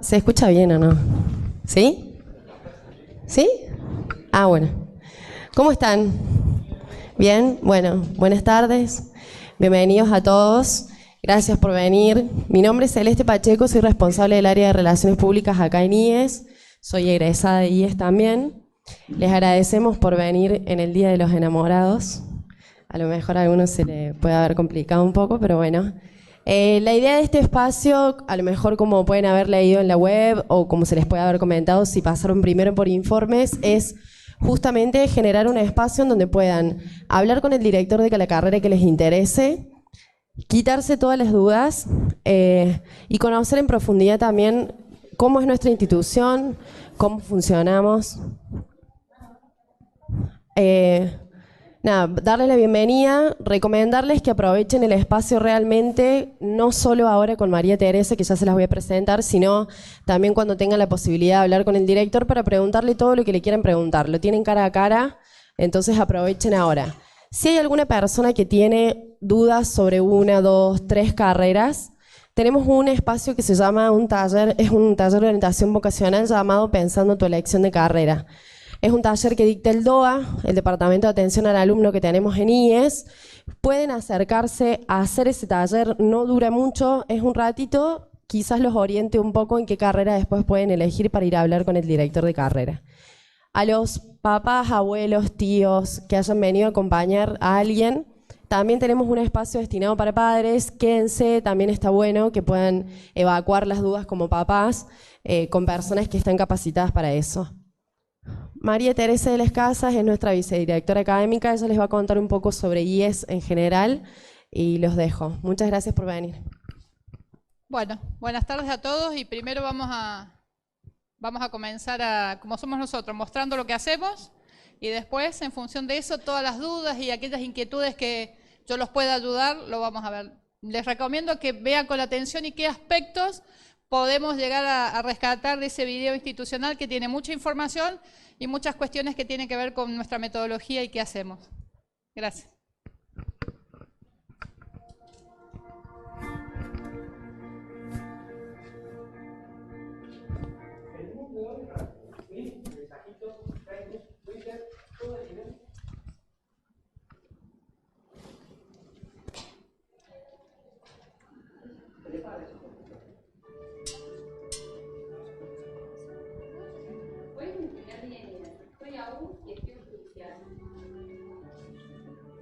¿Se escucha bien o no? ¿Sí? ¿Sí? Ah, bueno. ¿Cómo están? ¿Bien? Bueno, buenas tardes. Bienvenidos a todos. Gracias por venir. Mi nombre es Celeste Pacheco, soy responsable del área de Relaciones Públicas acá en IES. Soy egresada de IES también. Les agradecemos por venir en el Día de los Enamorados. A lo mejor a algunos se le puede haber complicado un poco, pero bueno. La idea de este espacio, a lo mejor como pueden haber leído en la web o como se les puede haber comentado si pasaron primero por informes, es justamente generar un espacio en donde puedan hablar con el director de la carrera que les interese, quitarse todas las dudas y conocer en profundidad también cómo es nuestra institución, cómo funcionamos. Nada, darles la bienvenida, recomendarles que aprovechen el espacio realmente, no solo ahora con María Teresa, que ya se las voy a presentar, sino también cuando tengan la posibilidad de hablar con el director para preguntarle todo lo que le quieran preguntar. Lo tienen cara a cara, entonces aprovechen ahora. Si hay alguna persona que tiene dudas sobre una, dos, tres carreras, tenemos un espacio que se llama un taller, es un taller de orientación vocacional llamado Pensando tu elección de carrera. Es un taller que dicta el DOA, el Departamento de Atención al Alumno que tenemos en IES. Pueden acercarse a hacer ese taller, no dura mucho, es un ratito, quizás los oriente un poco en qué carrera después pueden elegir para ir a hablar con el director de carrera. A los papás, abuelos, tíos que hayan venido a acompañar a alguien, también tenemos un espacio destinado para padres. Quédense, también está bueno que puedan evacuar las dudas como papás con personas que están capacitadas para eso. María Teresa de las Casas es nuestra vicedirectora académica, ella les va a contar un poco sobre IES en general y los dejo. Muchas gracias por venir. Bueno, buenas tardes a todos y primero vamos a comenzar como somos nosotros, mostrando lo que hacemos y después, en función de eso, todas las dudas y aquellas inquietudes que yo los pueda ayudar, lo vamos a ver. Les recomiendo que vean con atención y qué aspectos podemos llegar a rescatar de ese video institucional que tiene mucha información y muchas cuestiones que tienen que ver con nuestra metodología y qué hacemos. Gracias.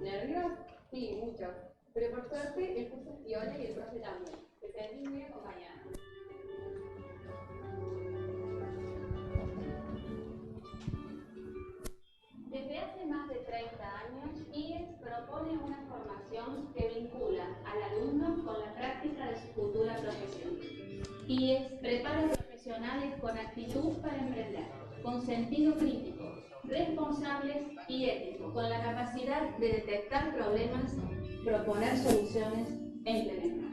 ¿Nervios? Sí, mucho. Pero por suerte el curso es piola y el profe también. Te sentís muy acompañada. Desde hace más de 30 años, IES propone una formación que vincula al alumno con la práctica de su futura profesión. IES prepara profesionales con actitud para emprender, con sentido crítico, responsables y éticos, con la capacidad de detectar problemas, proponer soluciones e implementar.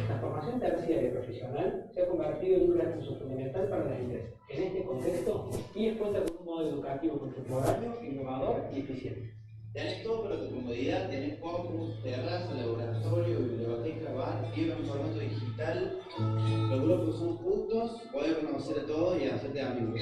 La formación terciaria profesional se ha convertido en un recurso fundamental para las empresas. En este contexto, IES cuenta con un modo educativo contemporáneo, innovador y eficiente. Tenés todo para tu comodidad, tenés campus, terraza, laboratorio, biblioteca, bar, libro en formato digital. Los grupos son juntos, podés conocer a todos y hacerte amigos.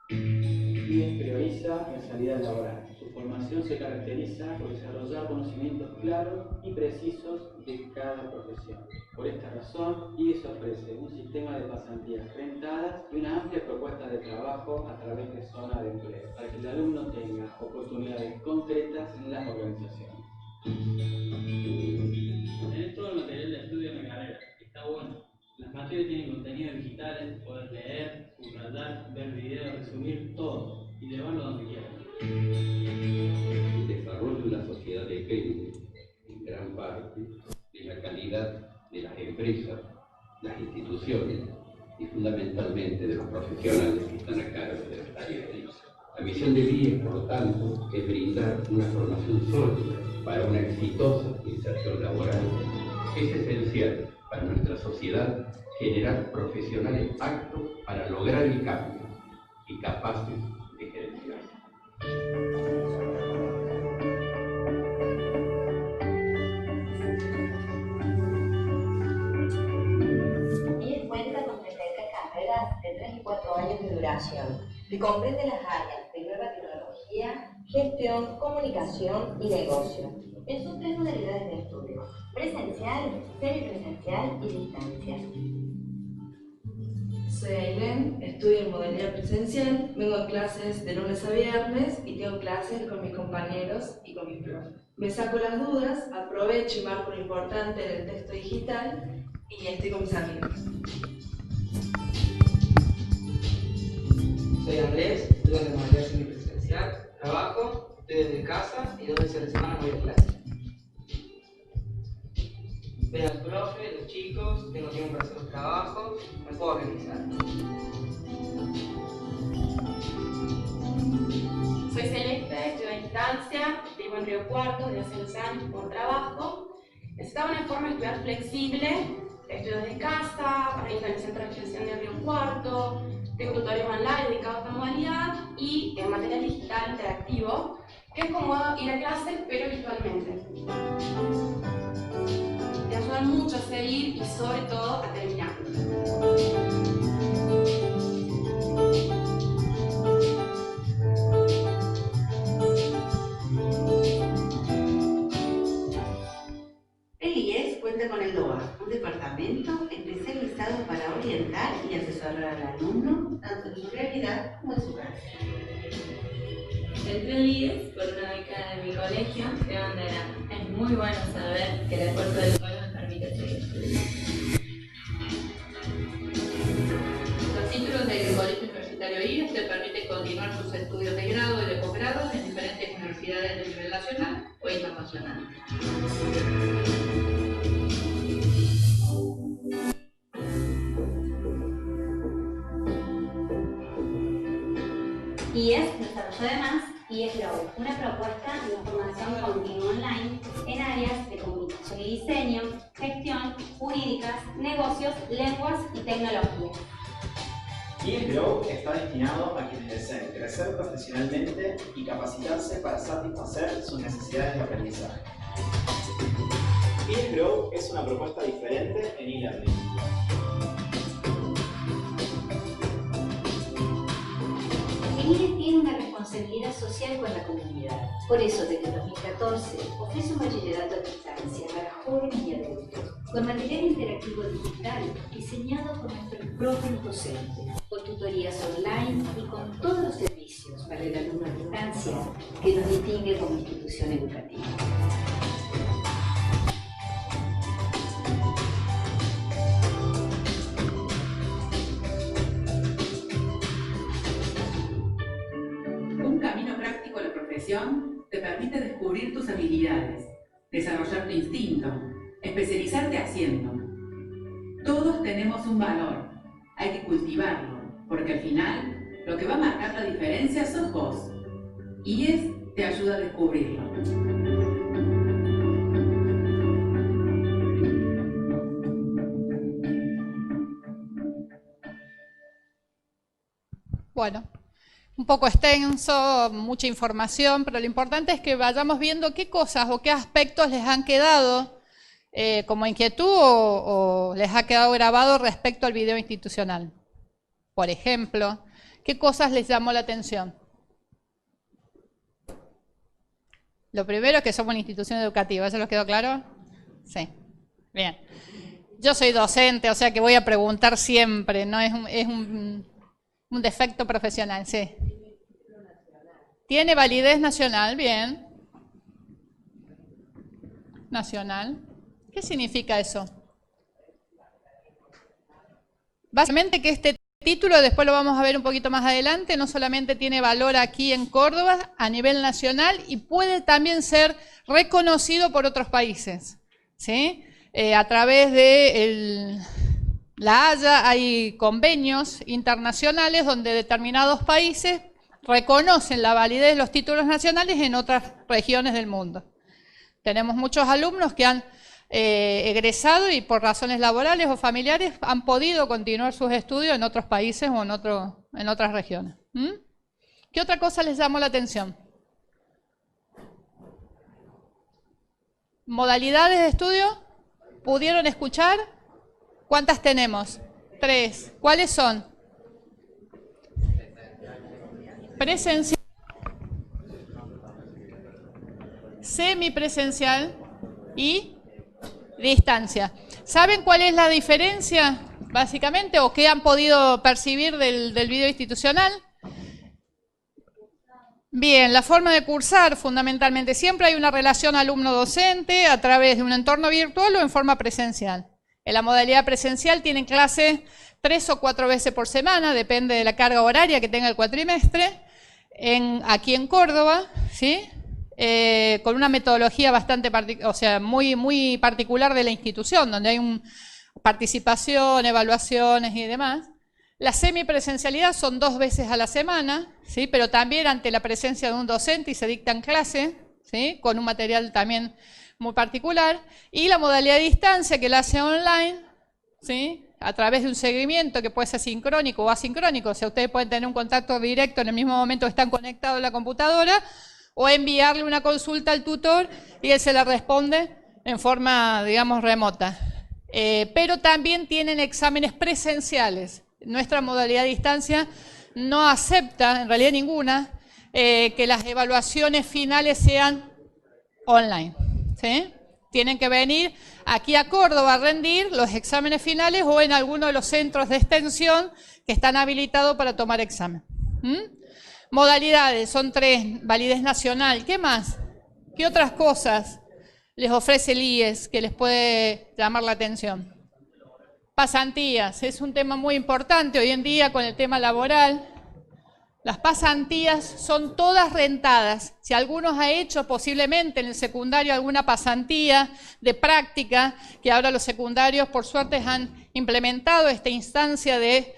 IES prioriza la salida laboral. Su formación se caracteriza por desarrollar conocimientos claros y precisos de cada profesión. Por esta razón, IES ofrece un sistema de pasantías rentadas y una amplia propuesta de trabajo a través de zonas de empleo, para que el alumno tenga oportunidades concretas en las organizaciones. Tenés todo el material de estudio en la carrera, está bueno. Las materias tienen contenidos digitales, poder leer, subrayar, ver videos, resumir todo y llevarlo donde quieras. El desarrollo de la sociedad depende, en gran parte, de la calidad de las empresas, las instituciones y fundamentalmente de los profesionales que están a cargo de las tareas de IES. La misión de IES, por lo tanto, es brindar una formación sólida para una exitosa inserción laboral. Es esencial para nuestra sociedad generar profesionales aptos para lograr el cambio y capaces de gerenciarlo. IES cuenta con 33 carreras de 3 y 4 años de duración, que comprende las áreas de nueva tecnología, gestión, comunicación y negocio, en sus 3 modalidades de estudio: presencial, semipresencial y distancia. Soy Ailén, estudio en modalidad presencial, vengo a clases de lunes a viernes y tengo clases con mis compañeros y con mis profes. Me saco las dudas, aprovecho y marco lo importante en el texto digital y estoy con mis amigos. Soy Andrés, estudio en modalidad semipresencial, trabajo, estoy desde casa y 2 veces a la semana voy a clase. Veo al profe, los chicos, tengo tiempo para hacer los trabajos, me puedo organizar. Soy Celeste, estudio a distancia, vivo en Río Cuarto desde hace 2 años por trabajo. Necesitaba una forma de estudiar flexible, estudio desde casa, para ir al centro de extensión de Río Cuarto, tengo tutoriales online dedicados a esta modalidad y en material digital interactivo, que es como ir a clase pero virtualmente. Te ayudan mucho a seguir y sobre todo a terminar. El IES cuenta con el DOA, un departamento especializado para orientar y asesorar al alumno, tanto en su realidad como en su casa. Entré al IES por una beca de mi colegio de bandera. Es muy bueno saber que el esfuerzo del pueblo me permite seguir. Los títulos del Colegio Universitario IES te permiten continuar tus estudios de grado y de posgrado en diferentes universidades de nivel nacional o internacional. IES desarrolló además IES Grow, una propuesta de formación continua online en áreas de comunicación y diseño, gestión, jurídicas, negocios, lenguas y tecnología. IES Grow está destinado a quienes deseen crecer profesionalmente y capacitarse para satisfacer sus necesidades de aprendizaje. IES Grow es una propuesta diferente en e-learning. El IES tiene una responsabilidad social con la comunidad. Por eso, desde 2014, ofrece un bachillerato a distancia para jóvenes y adultos, con material interactivo digital diseñado por nuestros profes docentes, con tutorías online y con todos los servicios para el alumno a distancia que nos distingue como institución educativa. Te permite descubrir tus habilidades, desarrollar tu instinto, especializarte haciendo. Todos tenemos un valor, hay que cultivarlo, porque al final lo que va a marcar la diferencia sos vos. IES te ayuda a descubrirlo. Bueno. Un poco extenso, mucha información, pero lo importante es que vayamos viendo qué cosas o qué aspectos les han quedado como inquietud o les ha quedado grabado respecto al video institucional. Por ejemplo, ¿qué cosas les llamó la atención? Lo primero es que somos una institución educativa, ¿eso les quedó claro? Sí, bien. Yo soy docente, o sea que voy a preguntar siempre, ¿no? Es un defecto profesional, sí. Tiene validez nacional, bien. Nacional. ¿Qué significa eso? Básicamente que este título, después lo vamos a ver un poquito más adelante, no solamente tiene valor aquí en Córdoba a nivel nacional y puede también ser reconocido por otros países, ¿sí? A través de la Haya hay convenios internacionales donde determinados países reconocen la validez de los títulos nacionales en otras regiones del mundo. Tenemos muchos alumnos que han egresado y por razones laborales o familiares han podido continuar sus estudios en otros países o en otras regiones. ¿Qué otra cosa les llamó la atención? ¿Modalidades de estudio? ¿Pudieron escuchar? ¿Cuántas tenemos? 3. ¿Cuáles son? Presencial, semipresencial y distancia. ¿Saben cuál es la diferencia, básicamente, o qué han podido percibir del video institucional? Bien, la forma de cursar, fundamentalmente, siempre hay una relación alumno-docente a través de un entorno virtual o en forma presencial. En la modalidad presencial tienen clase 3 o 4 veces por semana, depende de la carga horaria que tenga el cuatrimestre, aquí en Córdoba, ¿sí? Con una metodología bastante muy particular de la institución, donde hay participación, evaluaciones y demás. La semipresencialidad son 2 veces a la semana, ¿sí? Pero también ante la presencia de un docente y se dictan clases, ¿sí? Con un material también muy particular. Y la modalidad de distancia que la hace online, ¿sí? A través de un seguimiento que puede ser sincrónico o asincrónico. O sea, ustedes pueden tener un contacto directo en el mismo momento que están conectados a la computadora o enviarle una consulta al tutor y él se la responde en forma, digamos, remota. Pero también tienen exámenes presenciales. Nuestra modalidad de distancia no acepta, en realidad ninguna, que las evaluaciones finales sean online, ¿sí? Tienen que venir aquí a Córdoba a rendir los exámenes finales o en alguno de los centros de extensión que están habilitados para tomar examen. Modalidades, son 3, validez nacional. ¿Qué más? ¿Qué otras cosas les ofrece el IES que les puede llamar la atención? Pasantías, es un tema muy importante hoy en día con el tema laboral. Las pasantías son todas rentadas. Si alguno ha hecho posiblemente en el secundario alguna pasantía de práctica, que ahora los secundarios por suerte han implementado esta instancia de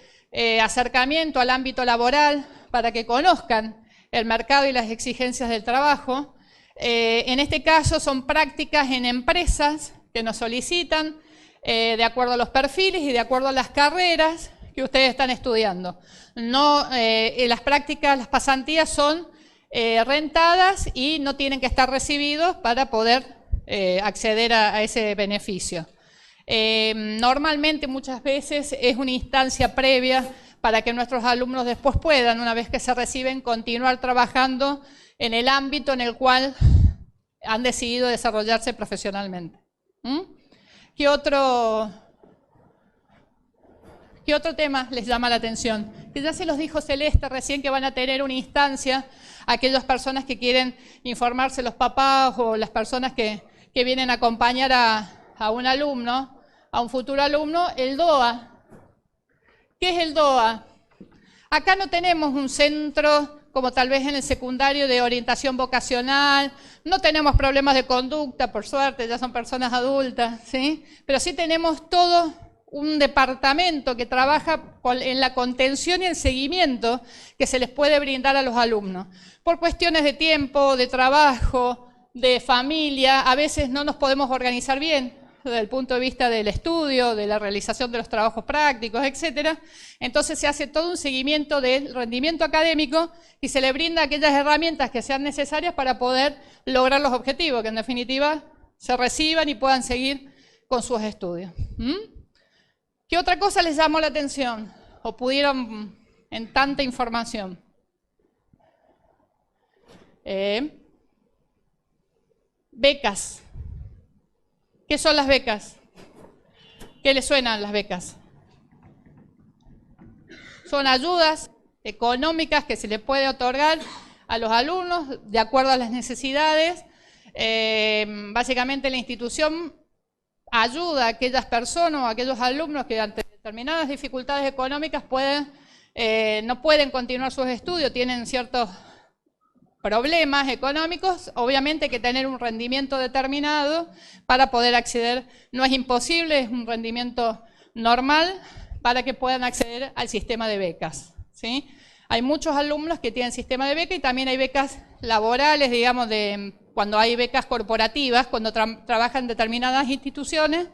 acercamiento al ámbito laboral para que conozcan el mercado y las exigencias del trabajo. En este caso son prácticas en empresas que nos solicitan de acuerdo a los perfiles y de acuerdo a las carreras que ustedes están estudiando. No, las prácticas, las pasantías son rentadas y no tienen que estar recibidos para poder acceder a ese beneficio. Normalmente, muchas veces, es una instancia previa para que nuestros alumnos después puedan, una vez que se reciben, continuar trabajando en el ámbito en el cual han decidido desarrollarse profesionalmente. ¿Qué otro tema les llama la atención? Que ya se los dijo Celeste recién, que van a tener una instancia, aquellas personas que quieren informarse, los papás o las personas que vienen a acompañar a un alumno, a un futuro alumno, el DOA. ¿Qué es el DOA? Acá no tenemos un centro como tal vez en el secundario de orientación vocacional, no tenemos problemas de conducta, por suerte, ya son personas adultas, ¿sí? Pero sí tenemos todo un departamento que trabaja en la contención y el seguimiento que se les puede brindar a los alumnos. Por cuestiones de tiempo, de trabajo, de familia, a veces no nos podemos organizar bien desde el punto de vista del estudio, de la realización de los trabajos prácticos, etcétera. Entonces se hace todo un seguimiento del rendimiento académico y se le brinda aquellas herramientas que sean necesarias para poder lograr los objetivos, que en definitiva se reciban y puedan seguir con sus estudios. ¿Qué otra cosa les llamó la atención o pudieron en tanta información? Becas. ¿Qué son las becas? ¿Qué les suenan las becas? Son ayudas económicas que se le puede otorgar a los alumnos de acuerdo a las necesidades. Básicamente la institución ayuda a aquellas personas o a aquellos alumnos que ante determinadas dificultades económicas no pueden continuar sus estudios, tienen ciertos problemas económicos, obviamente hay que tener un rendimiento determinado para poder acceder, no es imposible, es un rendimiento normal para que puedan acceder al sistema de becas, ¿sí? Hay muchos alumnos que tienen sistema de beca y también hay becas laborales, digamos, de cuando hay becas corporativas, cuando trabajan en determinadas instituciones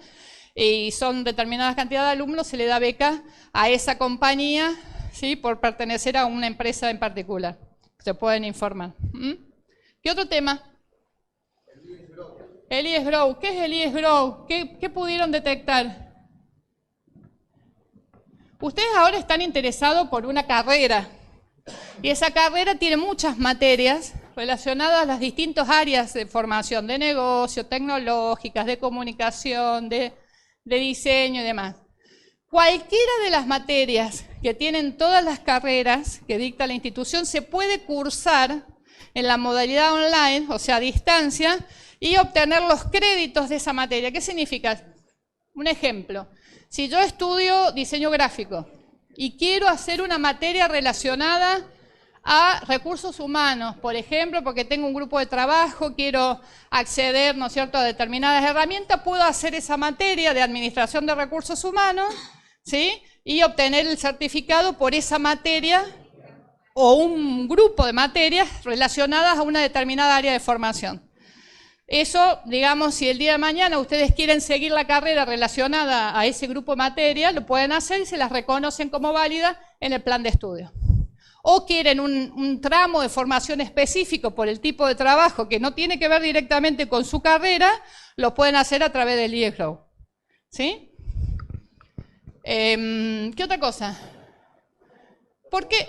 y son determinadas cantidades de alumnos, se le da beca a esa compañía, ¿sí?, por pertenecer a una empresa en particular. Se pueden informar. ¿Qué otro tema? El IES Grow. ¿Qué es el IES Grow? ¿Qué pudieron detectar? Ustedes ahora están interesados por una carrera y esa carrera tiene muchas materias relacionadas a las distintas áreas de formación, de negocio, tecnológicas, de comunicación, de diseño y demás. Cualquiera de las materias que tienen todas las carreras que dicta la institución se puede cursar en la modalidad online, o sea, a distancia, y obtener los créditos de esa materia. ¿Qué significa? Un ejemplo. Si yo estudio diseño gráfico y quiero hacer una materia relacionada a recursos humanos, por ejemplo, porque tengo un grupo de trabajo, quiero acceder, ¿no es cierto?, a determinadas herramientas, puedo hacer esa materia de administración de recursos humanos, ¿sí?, y obtener el certificado por esa materia o un grupo de materias relacionadas a una determinada área de formación. Eso, digamos, si el día de mañana ustedes quieren seguir la carrera relacionada a ese grupo de materias, lo pueden hacer y se las reconocen como válidas en el plan de estudio. O quieren un tramo de formación específico por el tipo de trabajo que no tiene que ver directamente con su carrera, lo pueden hacer a través del IES Grow. ¿Sí? ¿Qué otra cosa? ¿Por qué?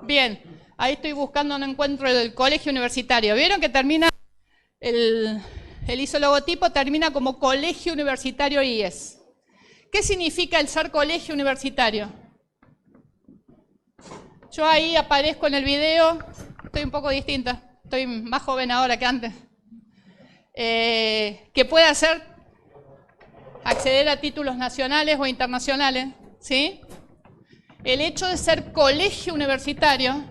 Bien, ahí estoy buscando, no encuentro el colegio universitario. ¿Vieron que termina, el isologotipo termina como colegio universitario IES? ¿Qué significa el ser colegio universitario? Yo ahí aparezco en el video, estoy un poco distinta, estoy más joven ahora que antes. Que puede acceder a títulos nacionales o internacionales, ¿sí? El hecho de ser colegio universitario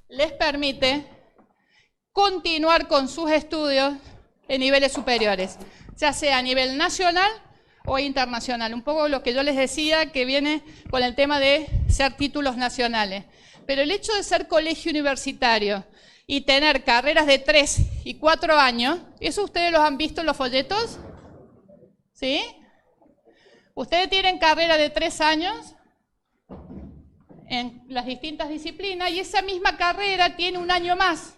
les permite continuar con sus estudios en niveles superiores, ya sea a nivel nacional o internacional. Un poco lo que yo les decía que viene con el tema de ser títulos nacionales. Pero el hecho de ser colegio universitario y tener carreras de 3 y 4 años, ¿eso ustedes los han visto en los folletos? ¿Sí? Ustedes tienen carrera de 3 años en las distintas disciplinas y esa misma carrera tiene un año más.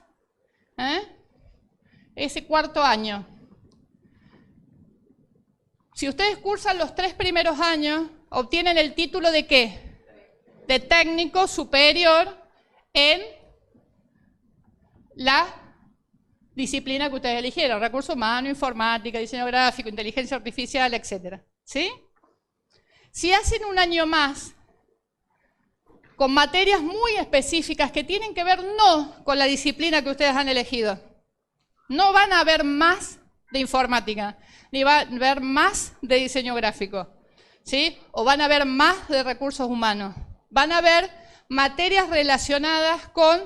Ese cuarto año. Si ustedes cursan los 3 primeros años, obtienen el título de ¿qué? De técnico superior en la disciplina que ustedes eligieron, recursos humanos, informática, diseño gráfico, inteligencia artificial, etc. ¿Sí? Si hacen un año más, con materias muy específicas que tienen que ver no con la disciplina que ustedes han elegido, no van a ver más de informática, ni van a ver más de diseño gráfico, ¿sí? O van a ver más de recursos humanos. Van a ver materias relacionadas con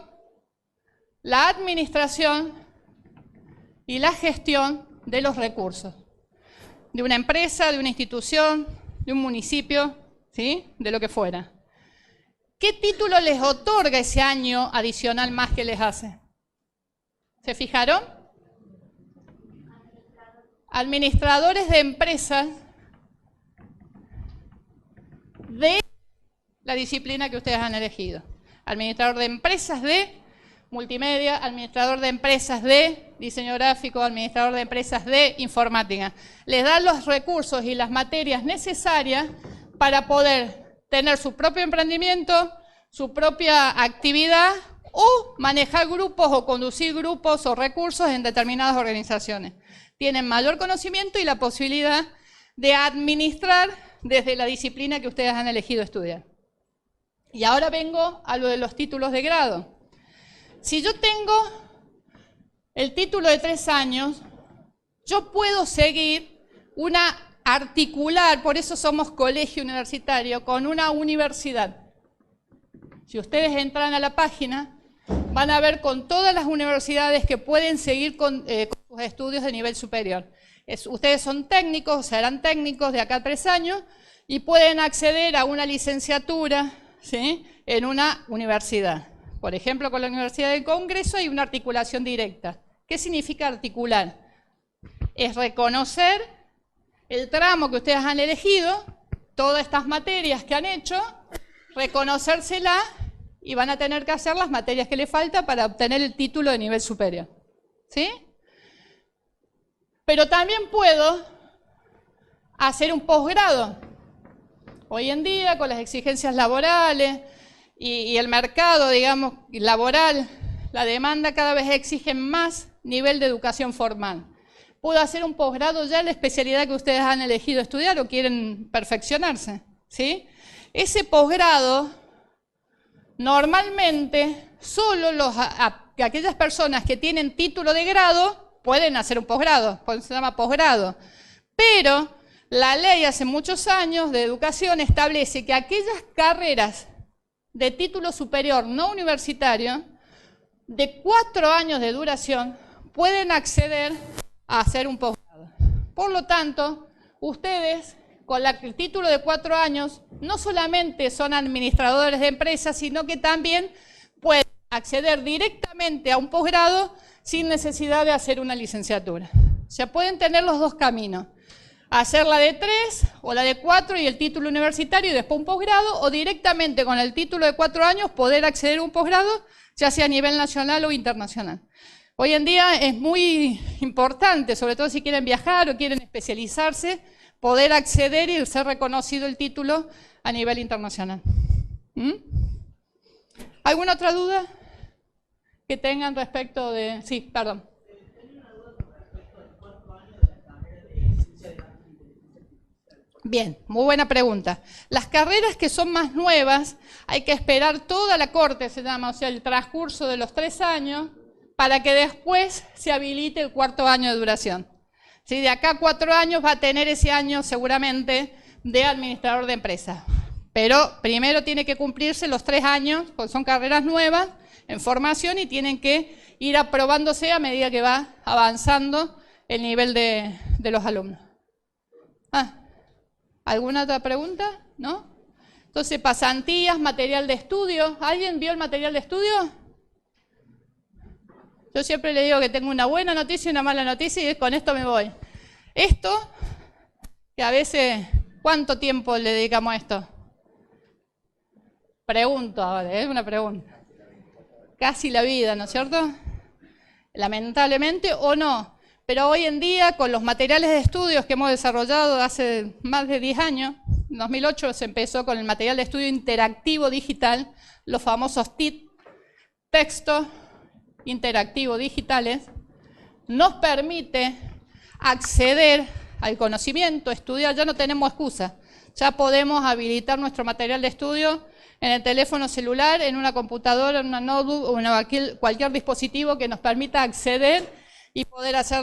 la administración y la gestión de los recursos, de una empresa, de una institución, de un municipio, ¿sí? De lo que fuera. ¿Qué título les otorga ese año adicional más que les hace? ¿Se fijaron? Administradores de empresas de la disciplina que ustedes han elegido. Administrador de empresas de multimedia, administrador de empresas de diseño gráfico, administrador de empresas de informática. Les dan los recursos y las materias necesarias para poder tener su propio emprendimiento, su propia actividad o manejar grupos o conducir grupos o recursos en determinadas organizaciones. Tienen mayor conocimiento y la posibilidad de administrar desde la disciplina que ustedes han elegido estudiar. Y ahora vengo a lo de los títulos de grado. Si yo tengo el título de 3 años, yo puedo seguir una articular, por eso somos colegio universitario, con una universidad. Si ustedes entran a la página, van a ver con todas las universidades que pueden seguir con sus estudios de nivel superior. Ustedes son técnicos, serán técnicos de acá a 3 años, y pueden acceder a una licenciatura, ¿sí?, en una universidad. por ejemplo con la Universidad del Congreso, hay una articulación directa. ¿Qué significa articular? Es reconocer el tramo que ustedes han elegido, todas estas materias que han hecho, reconocérsela y van a tener que hacer las materias que le faltan para obtener el título de nivel superior. ¿Sí? Pero también puedo hacer un posgrado. Hoy en día, con las exigencias laborales y el mercado, digamos, laboral, la demanda cada vez exige más nivel de educación formal. Puedo hacer un posgrado ya en la especialidad que ustedes han elegido estudiar o quieren perfeccionarse, ¿sí? Ese posgrado, normalmente, solo aquellas personas que tienen título de grado pueden hacer un posgrado, por eso se llama posgrado. Pero la ley hace muchos años de educación establece que aquellas carreras de título superior no universitario, de 4 años de duración, pueden acceder a hacer un posgrado. Por lo tanto, ustedes con el título de 4 años no solamente son administradores de empresas, sino que también pueden acceder directamente a un posgrado sin necesidad de hacer una licenciatura. O sea, pueden tener los dos caminos. Hacer la de 3 o la de 4 y el título universitario y después un posgrado, o directamente con el título de 4 años poder acceder a un posgrado, ya sea a nivel nacional o internacional. Hoy en día es muy importante, sobre todo si quieren viajar o quieren especializarse, poder acceder y ser reconocido el título a nivel internacional. ¿Alguna otra duda que tengan respecto de...? Sí, perdón. Bien, muy buena pregunta. Las carreras que son más nuevas, hay que esperar toda la corte, se llama, o sea, el transcurso de los 3 años, para que después se habilite el 4º año de duración. ¿Sí? De acá a 4 años va a tener ese año seguramente de administrador de empresa. Pero primero tiene que cumplirse los 3 años, porque son carreras nuevas, en formación, y tienen que ir aprobándose a medida que va avanzando el nivel de los alumnos. ¿Alguna otra pregunta? ¿No? Entonces, pasantías, material de estudio. ¿Alguien vio el material de estudio? Yo siempre le digo que tengo una buena noticia y una mala noticia y con esto me voy. Esto, que a veces, ¿cuánto tiempo le dedicamos a esto? Pregunto ahora, es una pregunta. Casi la vida, ¿no es cierto? Lamentablemente o no. Pero hoy en día, con los materiales de estudios que hemos desarrollado hace más de 10 años, en 2008 se empezó con el material de estudio interactivo digital, los famosos TID, textos interactivos digitales, nos permite acceder al conocimiento, estudiar, ya no tenemos excusa, ya podemos habilitar nuestro material de estudio en el teléfono celular, en una computadora, en una notebook o en cualquier dispositivo que nos permita acceder y poder hacer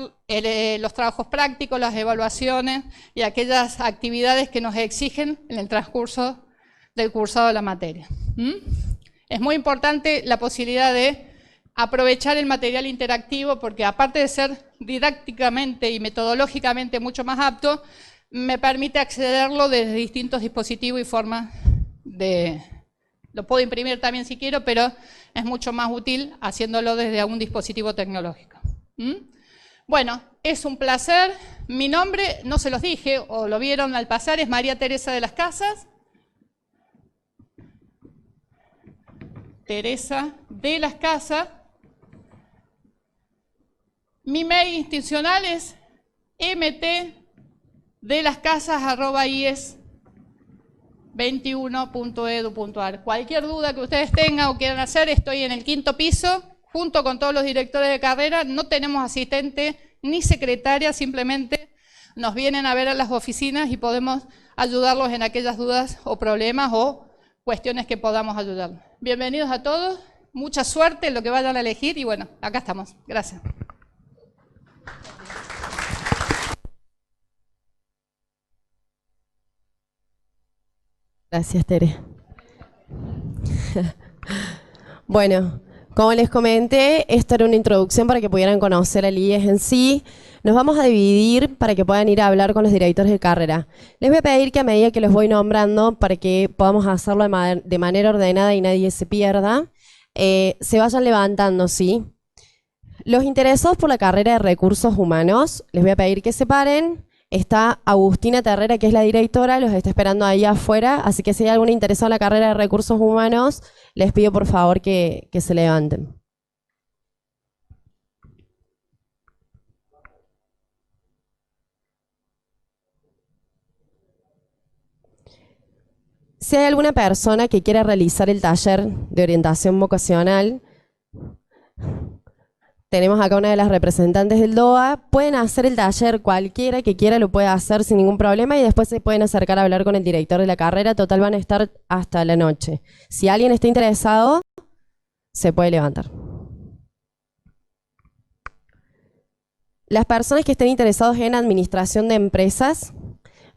los trabajos prácticos, las evaluaciones y aquellas actividades que nos exigen en el transcurso del cursado de la materia. Es muy importante la posibilidad de aprovechar el material interactivo porque aparte de ser didácticamente y metodológicamente mucho más apto, me permite accederlo desde distintos dispositivos y formas de... Lo puedo imprimir también si quiero, pero es mucho más útil haciéndolo desde algún dispositivo tecnológico. Bueno, es un placer. Mi nombre, no se los dije, o lo vieron al pasar, es María Teresa de las Casas. Teresa de las Casas. Mi mail institucional es mtdelascasas@ies21.edu.ar. Cualquier duda que ustedes tengan o quieran hacer, estoy en el 5º piso, junto con todos los directores de carrera. No tenemos asistente ni secretaria, simplemente nos vienen a ver a las oficinas y podemos ayudarlos en aquellas dudas o problemas o cuestiones que podamos ayudar. Bienvenidos a todos, mucha suerte en lo que vayan a elegir y bueno, acá estamos. Gracias. Gracias, Tere. Bueno, como les comenté, esta era una introducción para que pudieran conocer el IES en sí. Nos vamos a dividir para que puedan ir a hablar con los directores de carrera. Les voy a pedir que a medida que los voy nombrando, para que podamos hacerlo de manera ordenada y nadie se pierda, se vayan levantando, ¿sí? Los interesados por la carrera de Recursos Humanos, les voy a pedir que se paren. Está Agustina Terrera, que es la directora, los está esperando ahí afuera, así que si hay algún interesado en la carrera de Recursos Humanos, les pido por favor que se levanten. Si hay alguna persona que quiera realizar el taller de orientación vocacional, tenemos acá una de las representantes del DOA, pueden hacer el taller, cualquiera que quiera lo puede hacer sin ningún problema y después se pueden acercar a hablar con el director de la carrera, total van a estar hasta la noche. Si alguien está interesado, se puede levantar. Las personas que estén interesados en administración de empresas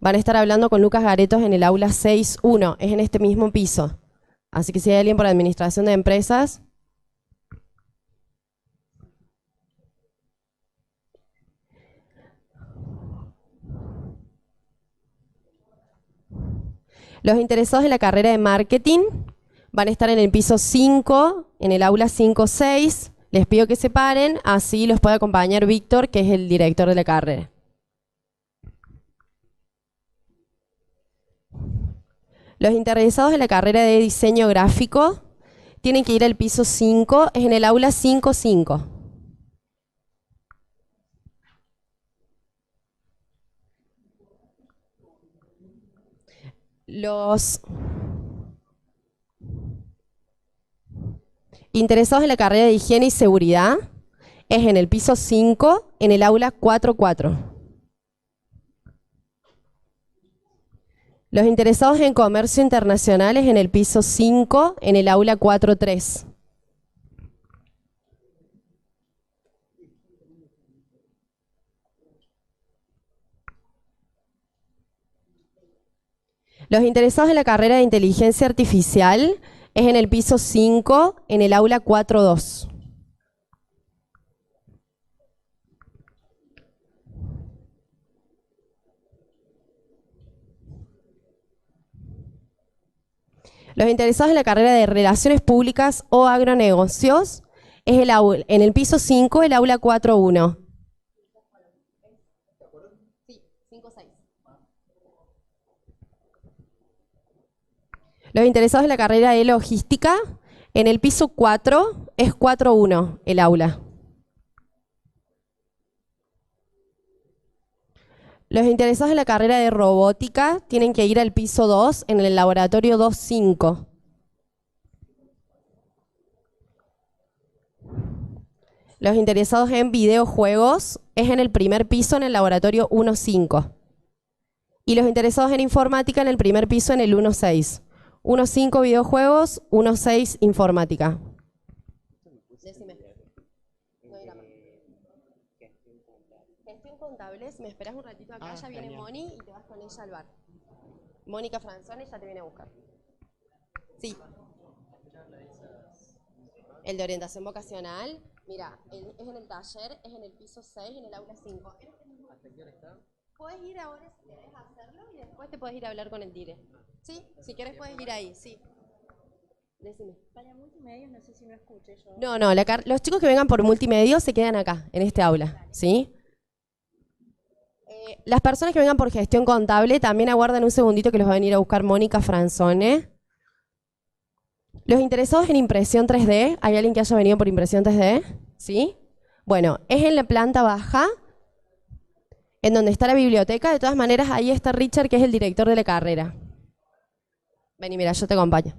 van a estar hablando con Lucas Garetos en el aula 6.1, es en este mismo piso. Así que si hay alguien por administración de empresas, los interesados en la carrera de marketing van a estar en el piso 5, en el aula 5.6. Les pido que se paren, así los puede acompañar Víctor, que es el director de la carrera. Los interesados en la carrera de diseño gráfico tienen que ir al piso 5, es en el aula 5.5. Los interesados en la carrera de higiene y seguridad es en el piso 5, en el aula 4.4. Los interesados en comercio internacional es en el piso 5, en el aula 4.3. Los interesados en la carrera de inteligencia artificial es en el piso 5, en el aula 4.2. Los interesados en la carrera de relaciones públicas o agronegocios es en el piso 5, el aula 4.1. Los interesados en la carrera de logística, en el piso 4 es 4.1 el aula. Los interesados en la carrera de robótica tienen que ir al piso 2 en el laboratorio 2.5. Los interesados en videojuegos es en el primer piso en el laboratorio 1.5. Y los interesados en informática en el primer piso en el 1.6. 1.5 videojuegos, 1.6 informática. Decime. Gestión contables, me esperas un ratito acá, ya viene genial. Moni y te vas con ella al bar. Mónica Franzone ya te viene a buscar. Sí. El de orientación vocacional, mira, es en el taller, es en el piso 6, en el aula 5. ¿Hasta qué hora está? Puedes ir ahora si querés hacerlo y después te puedes ir a hablar con el dire. Sí, si querés puedes ir ahí, sí. Decime. Para multimedia no sé si no escuché yo. No, los chicos que vengan por multimedia se quedan acá, en este aula, ¿sí? Las personas que vengan por gestión contable también aguardan un segundito que los va a venir a buscar Mónica Franzone. Los interesados en impresión 3D, ¿hay alguien que haya venido por impresión 3D? ¿Sí? Bueno, es en la planta baja, en donde está la biblioteca. De todas maneras, ahí está Richard, que es el director de la carrera. Vení, mira, yo te acompaño.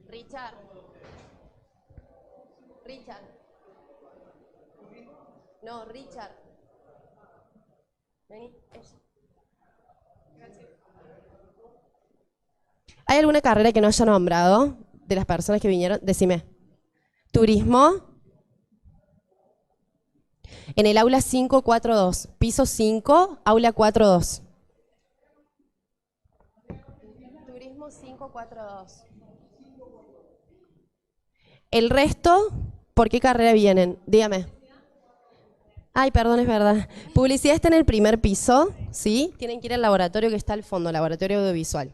Richard. Richard. No, Richard. Vení. ¿Hay alguna carrera que no haya nombrado de las personas que vinieron? Decime. Turismo. En el aula 542. Piso 5, aula 42. Turismo 542. El resto, ¿por qué carrera vienen? Dígame. Ay, perdón, es verdad. Publicidad está en el primer piso, ¿sí? Tienen que ir al laboratorio que está al fondo, laboratorio audiovisual.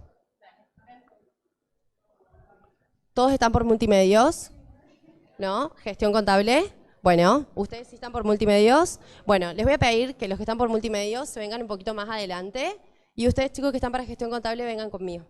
¿Todos están por multimedios? ¿No? ¿Gestión contable? Bueno, ustedes sí están por multimedios. Bueno, les voy a pedir que los que están por multimedios se vengan un poquito más adelante y ustedes, chicos, que están para gestión contable, vengan conmigo.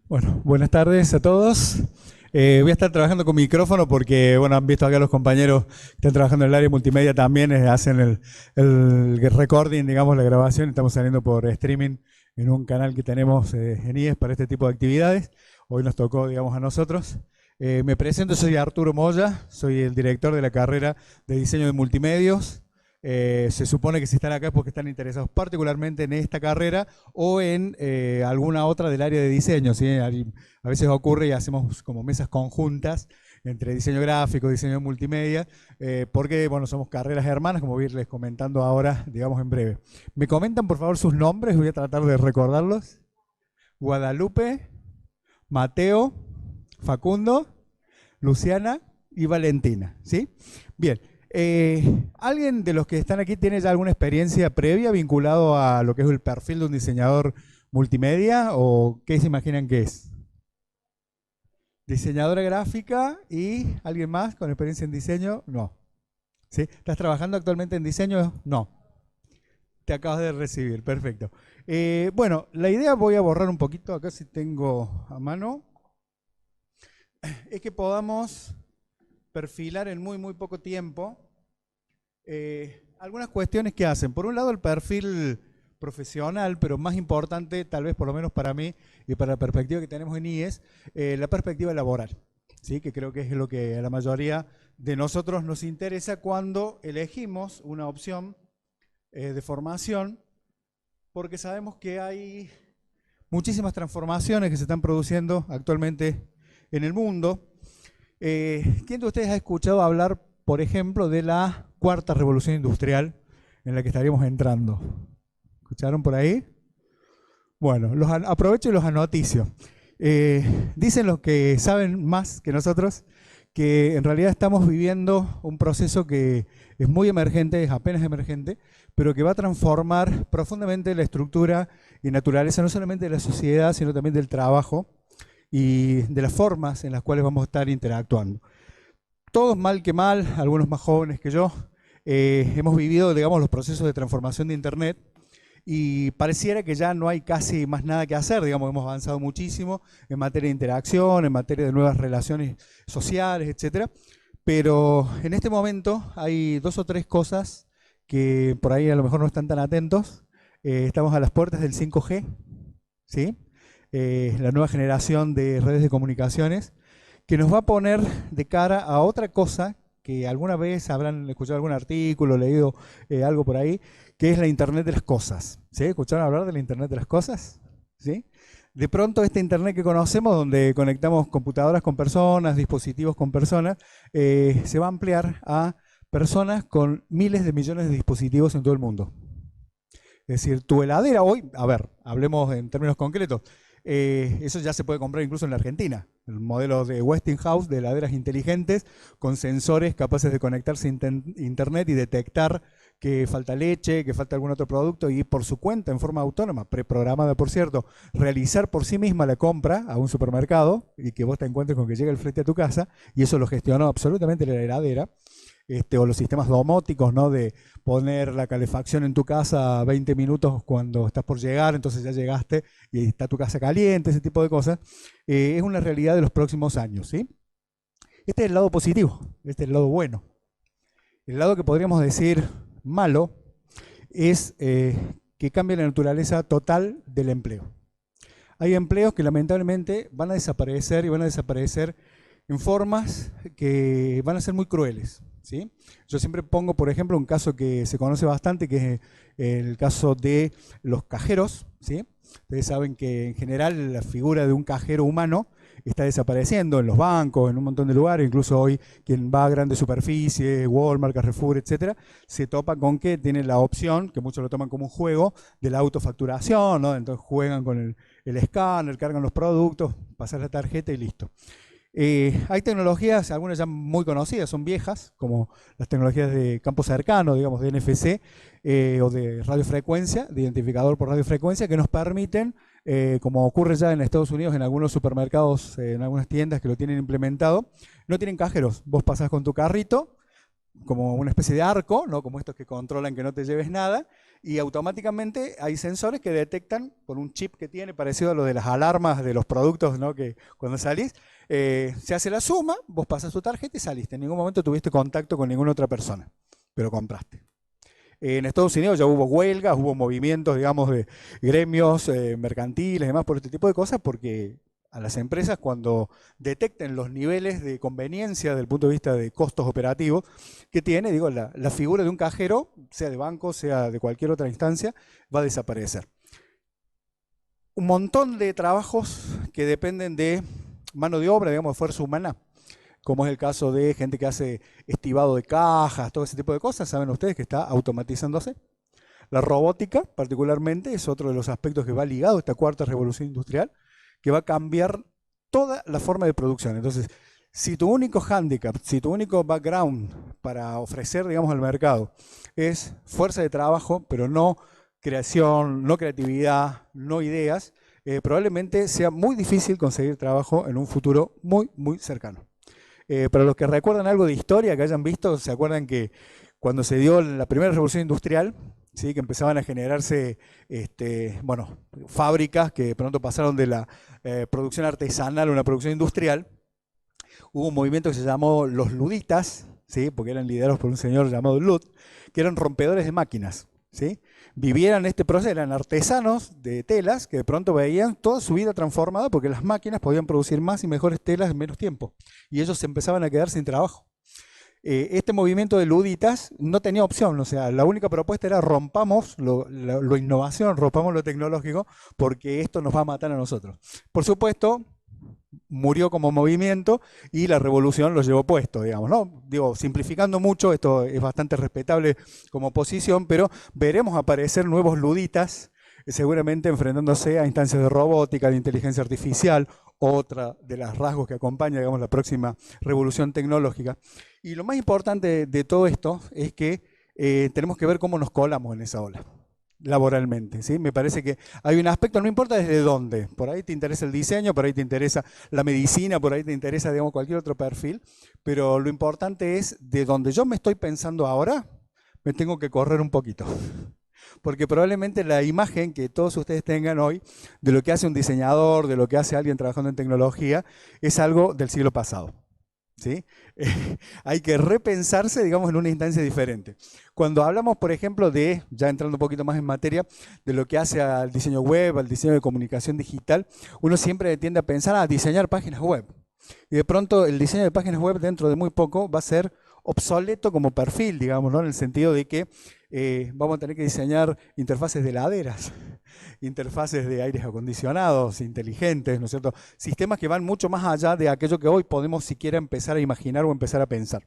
Bueno, buenas tardes a todos. Voy a estar trabajando con micrófono porque, bueno, han visto acá los compañeros que están trabajando en el área multimedia también, hacen el recording, digamos, la grabación. Estamos saliendo por streaming en un canal que tenemos en IES para este tipo de actividades. Hoy nos tocó, digamos, a nosotros. Me presento, soy Arturo Moya, soy el director de la carrera de diseño de multimedios. Se supone que si están acá es porque están interesados particularmente en esta carrera o en alguna otra del área de diseño, ¿sí? A veces ocurre y hacemos como mesas conjuntas entre diseño gráfico, diseño multimedia, porque bueno, somos carreras hermanas, como voy a irles comentando ahora, digamos en breve. ¿Me comentan por favor sus nombres? Voy a tratar de recordarlos. Guadalupe, Mateo, Facundo, Luciana y Valentina, ¿sí? Bien. ¿Alguien de los que están aquí tiene ya alguna experiencia previa vinculado a lo que es el perfil de un diseñador multimedia o qué se imaginan que es? Diseñadora gráfica y ¿alguien más con experiencia en diseño? No. ¿Sí? ¿Estás trabajando actualmente en diseño? No. Te acabas de recibir, perfecto. Bueno, la idea, voy a borrar un poquito, acá si tengo a mano, es que podamos perfilar en muy poco tiempo algunas cuestiones que hacen. Por un lado el perfil profesional, pero más importante, tal vez por lo menos para mí y para la perspectiva que tenemos en IES, la perspectiva laboral, ¿sí? Que creo que es lo que a la mayoría de nosotros nos interesa cuando elegimos una opción de formación, porque sabemos que hay muchísimas transformaciones que se están produciendo actualmente en el mundo. ¿Quién de ustedes ha escuchado hablar, por ejemplo, de la cuarta revolución industrial en la que estaríamos entrando? ¿Escucharon por ahí? Bueno, los aprovecho y los anoticio. Dicen los que saben más que nosotros que en realidad estamos viviendo un proceso que es muy emergente, es apenas emergente, pero que va a transformar profundamente la estructura y naturaleza no solamente de la sociedad, sino también del trabajo y de las formas en las cuales vamos a estar interactuando. Todos mal que mal, algunos más jóvenes que yo, hemos vivido, digamos, los procesos de transformación de Internet y pareciera que ya no hay casi más nada que hacer, digamos, hemos avanzado muchísimo en materia de interacción, en materia de nuevas relaciones sociales, etcétera, pero en este momento hay 2 o 3 cosas que por ahí a lo mejor no están tan atentos. Estamos a las puertas del 5G, ¿sí? La nueva generación de redes de comunicaciones, que nos va a poner de cara a otra cosa que alguna vez habrán escuchado algún artículo, leído algo por ahí, que es la Internet de las cosas. ¿Sí? ¿Escucharon hablar de la Internet de las cosas? ¿Sí? De pronto este Internet que conocemos, donde conectamos computadoras con personas, dispositivos con personas, se va a ampliar a personas con miles de millones de dispositivos en todo el mundo. Es decir, tu heladera hoy, a ver, hablemos en términos concretos, eso ya se puede comprar incluso en la Argentina. El modelo de Westinghouse de heladeras inteligentes con sensores capaces de conectarse a Internet y detectar que falta leche, que falta algún otro producto y por su cuenta, en forma autónoma, preprogramada por cierto, realizar por sí misma la compra a un supermercado y que vos te encuentres con que llega el flete a tu casa, y eso lo gestionó absolutamente la heladera. O los sistemas domóticos, ¿no? De poner la calefacción en tu casa 20 minutos cuando estás por llegar, entonces ya llegaste y está tu casa caliente, ese tipo de cosas, es una realidad de los próximos años, ¿sí? Este es el lado positivo, este es el lado bueno. El lado que podríamos decir malo es que cambia la naturaleza total del empleo. Hay empleos que lamentablemente van a desaparecer y van a desaparecer en formas que van a ser muy crueles, ¿sí? Yo siempre pongo, por ejemplo, un caso que se conoce bastante, que es el caso de los cajeros, ¿sí? Ustedes saben que en general la figura de un cajero humano está desapareciendo en los bancos, en un montón de lugares, incluso hoy quien va a grandes superficies, Walmart, Carrefour, etcétera, se topa con que tiene la opción, que muchos lo toman como un juego, de la autofacturación, ¿no? Entonces juegan con el escáner, cargan los productos, pasan la tarjeta y listo. Hay tecnologías, algunas ya muy conocidas, son viejas, como las tecnologías de campo cercano, digamos, de NFC o de radiofrecuencia, de identificador por radiofrecuencia, que nos permiten, como ocurre ya en Estados Unidos, en algunos supermercados, en algunas tiendas que lo tienen implementado, no tienen cajeros. Vos pasás con tu carrito, como una especie de arco, ¿no? Como estos que controlan que no te lleves nada, y automáticamente hay sensores que detectan por un chip que tiene, parecido a lo de las alarmas de los productos, ¿no? Que cuando salís, se hace la suma, vos pasas tu tarjeta y saliste. En ningún momento tuviste contacto con ninguna otra persona, pero compraste. En Estados Unidos ya hubo huelgas, hubo movimientos, digamos, de gremios mercantiles y demás por este tipo de cosas, porque a las empresas, cuando detecten los niveles de conveniencia desde el punto de vista de costos operativos que tiene, digo, la figura de un cajero, sea de banco, sea de cualquier otra instancia, va a desaparecer. Un montón de trabajos que dependen de mano de obra, digamos, de fuerza humana, como es el caso de gente que hace estibado de cajas, todo ese tipo de cosas, saben ustedes que está automatizándose. La robótica, particularmente, es otro de los aspectos que va ligado a esta cuarta revolución industrial, que va a cambiar toda la forma de producción. Entonces, si tu único hándicap, si tu único background para ofrecer, digamos, al mercado es fuerza de trabajo, pero no creación, no creatividad, no ideas, probablemente sea muy difícil conseguir trabajo en un futuro muy, muy cercano. Para los que recuerdan algo de historia, que hayan visto, se acuerdan que cuando se dio la primera revolución industrial, ¿sí? Que empezaban a generarse fábricas que de pronto pasaron de la producción artesanal a una producción industrial, hubo un movimiento que se llamó los luditas, ¿sí? Porque eran liderados por un señor llamado Lud, que eran rompedores de máquinas, ¿sí? Vivieran este proceso, eran artesanos de telas que de pronto veían toda su vida transformada porque las máquinas podían producir más y mejores telas en menos tiempo, y ellos se empezaban a quedar sin trabajo. Este movimiento de luditas no tenía opción, o sea, la única propuesta era rompamos lo innovación, rompamos lo tecnológico, porque esto nos va a matar a nosotros. Por supuesto, murió como movimiento y la revolución lo llevó puesto, digamos, ¿no? Digo, simplificando mucho, esto es bastante respetable como posición, pero veremos aparecer nuevos luditas, seguramente enfrentándose a instancias de robótica, de inteligencia artificial, otra de los rasgos que acompaña, digamos, la próxima revolución tecnológica. Y lo más importante de todo esto es que tenemos que ver cómo nos colamos en esa ola. laboralmente, ¿sí? Me parece que hay un aspecto, no importa desde dónde, por ahí te interesa el diseño, por ahí te interesa la medicina, por ahí te interesa, digamos, cualquier otro perfil, pero lo importante es de donde yo me estoy pensando ahora, me tengo que correr un poquito. Porque probablemente la imagen que todos ustedes tengan hoy de lo que hace un diseñador, de lo que hace alguien trabajando en tecnología, es algo del siglo pasado. ¿Sí? Hay que repensarse, digamos, en una instancia diferente. Cuando hablamos, por ejemplo, de, ya entrando un poquito más en materia, de lo que hace al diseño web, al diseño de comunicación digital, uno siempre tiende a pensar a diseñar páginas web. Y de pronto el diseño de páginas web dentro de muy poco va a ser obsoleto como perfil, digamos, ¿no? En el sentido de que vamos a tener que diseñar interfaces de heladeras, interfaces de aires acondicionados, inteligentes, ¿no es cierto? Sistemas que van mucho más allá de aquello que hoy podemos siquiera empezar a imaginar o empezar a pensar.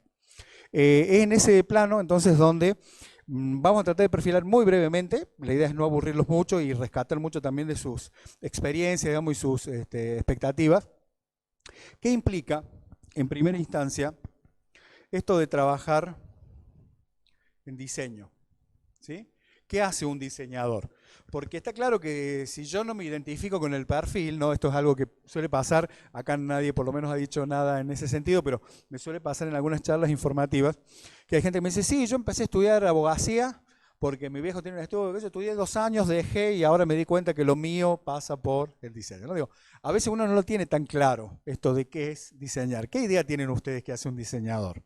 Es en ese plano, entonces, donde vamos a tratar de perfilar muy brevemente. La idea es no aburrirlos mucho y rescatar mucho también de sus experiencias, digamos, y sus expectativas. ¿Qué implica, en primera instancia, esto de trabajar en diseño? ¿Sí? ¿Qué hace un diseñador? Porque está claro que si yo no me identifico con el perfil, ¿no? Esto es algo que suele pasar, acá nadie por lo menos ha dicho nada en ese sentido, pero me suele pasar en algunas charlas informativas, que hay gente que me dice, sí, yo empecé a estudiar abogacía porque mi viejo tiene un estudio, yo estudié 2 años, dejé y ahora me di cuenta que lo mío pasa por el diseño, ¿no? Digo, a veces uno no lo tiene tan claro esto de qué es diseñar. ¿Qué idea tienen ustedes que hace un diseñador?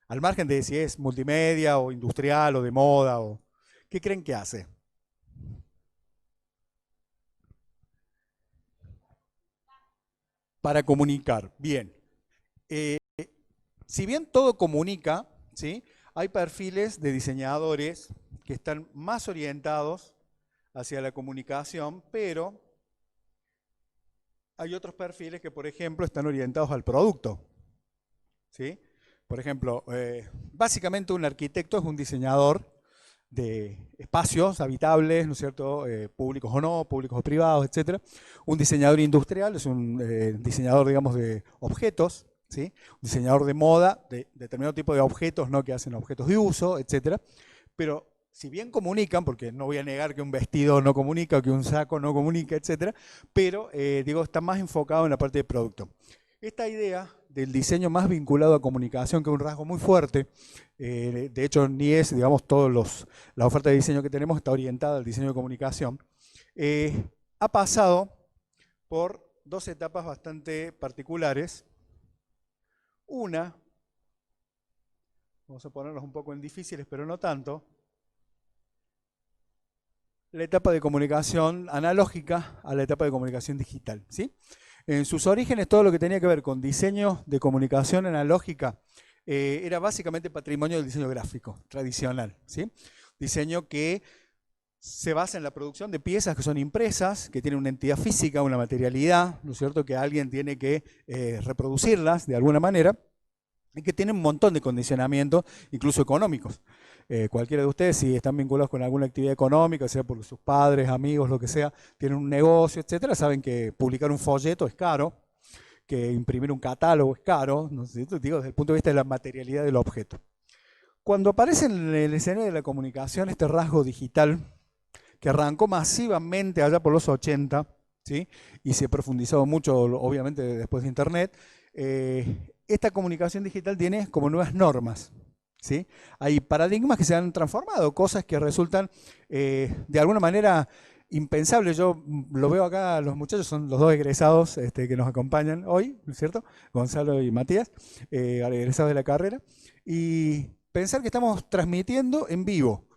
Al margen de si es multimedia o industrial o de moda, o ¿qué creen que hace? Para comunicar. Bien. Si bien todo comunica, ¿sí? Hay perfiles de diseñadores que están más orientados hacia la comunicación, pero hay otros perfiles que, por ejemplo, están orientados al producto. ¿Sí? Por ejemplo, básicamente un arquitecto es un diseñador de espacios habitables, ¿no es cierto?, públicos o no, públicos o privados, etc. Un diseñador industrial es un diseñador, digamos, de objetos, ¿sí? Un diseñador de moda, de determinado tipo de objetos, ¿no?, que hacen objetos de uso, etc. Pero si bien comunican, porque no voy a negar que un vestido no comunica o que un saco no comunica, etc., pero digo, está más enfocado en la parte de producto. Esta idea del diseño más vinculado a comunicación, que es un rasgo muy fuerte, de hecho ni es, digamos, la oferta de diseño que tenemos está orientada al diseño de comunicación, ha pasado por 2 etapas bastante particulares. Una, vamos a ponerlos un poco en difíciles, pero no tanto, la etapa de comunicación analógica a la etapa de comunicación digital, ¿sí? En sus orígenes, todo lo que tenía que ver con diseño de comunicación analógica era básicamente patrimonio del diseño gráfico tradicional, ¿sí? Diseño que se basa en la producción de piezas que son impresas, que tienen una entidad física, una materialidad, ¿no es cierto?, que alguien tiene que reproducirlas de alguna manera, y que tienen un montón de condicionamientos, incluso económicos. Cualquiera de ustedes, si están vinculados con alguna actividad económica, sea por sus padres, amigos, lo que sea, tienen un negocio, etcétera, saben que publicar un folleto es caro, que imprimir un catálogo es caro, ¿no sé, digo, desde el punto de vista de la materialidad del objeto. Cuando aparece en el escenario de la comunicación este rasgo digital, que arrancó masivamente allá por los 80, ¿sí?, y se ha profundizado mucho, obviamente, después de Internet, esta comunicación digital tiene como nuevas normas. ¿Sí? Hay paradigmas que se han transformado, cosas que resultan de alguna manera impensables. Yo lo veo acá, los muchachos son los 2 egresados que nos acompañan hoy, ¿no es cierto? Gonzalo y Matías, egresados de la carrera, y pensar que estamos transmitiendo en vivo,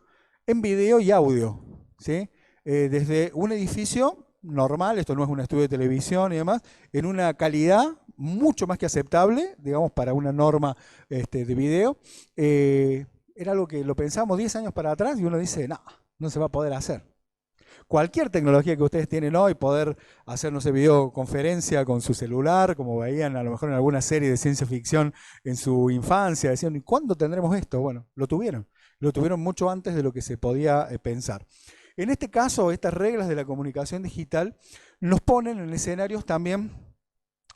en video y audio, ¿sí? Desde un edificio normal, esto no es un estudio de televisión y demás, en una calidad mucho más que aceptable, digamos, para una norma de video. Era algo que lo pensábamos 10 años para atrás y uno dice, no, no se va a poder hacer. Cualquier tecnología que ustedes tienen hoy, poder hacer, no sé, videoconferencia con su celular, como veían a lo mejor en alguna serie de ciencia ficción en su infancia, decían, ¿y cuándo tendremos esto? Bueno, lo tuvieron mucho antes de lo que se podía pensar. En este caso, estas reglas de la comunicación digital nos ponen en escenarios también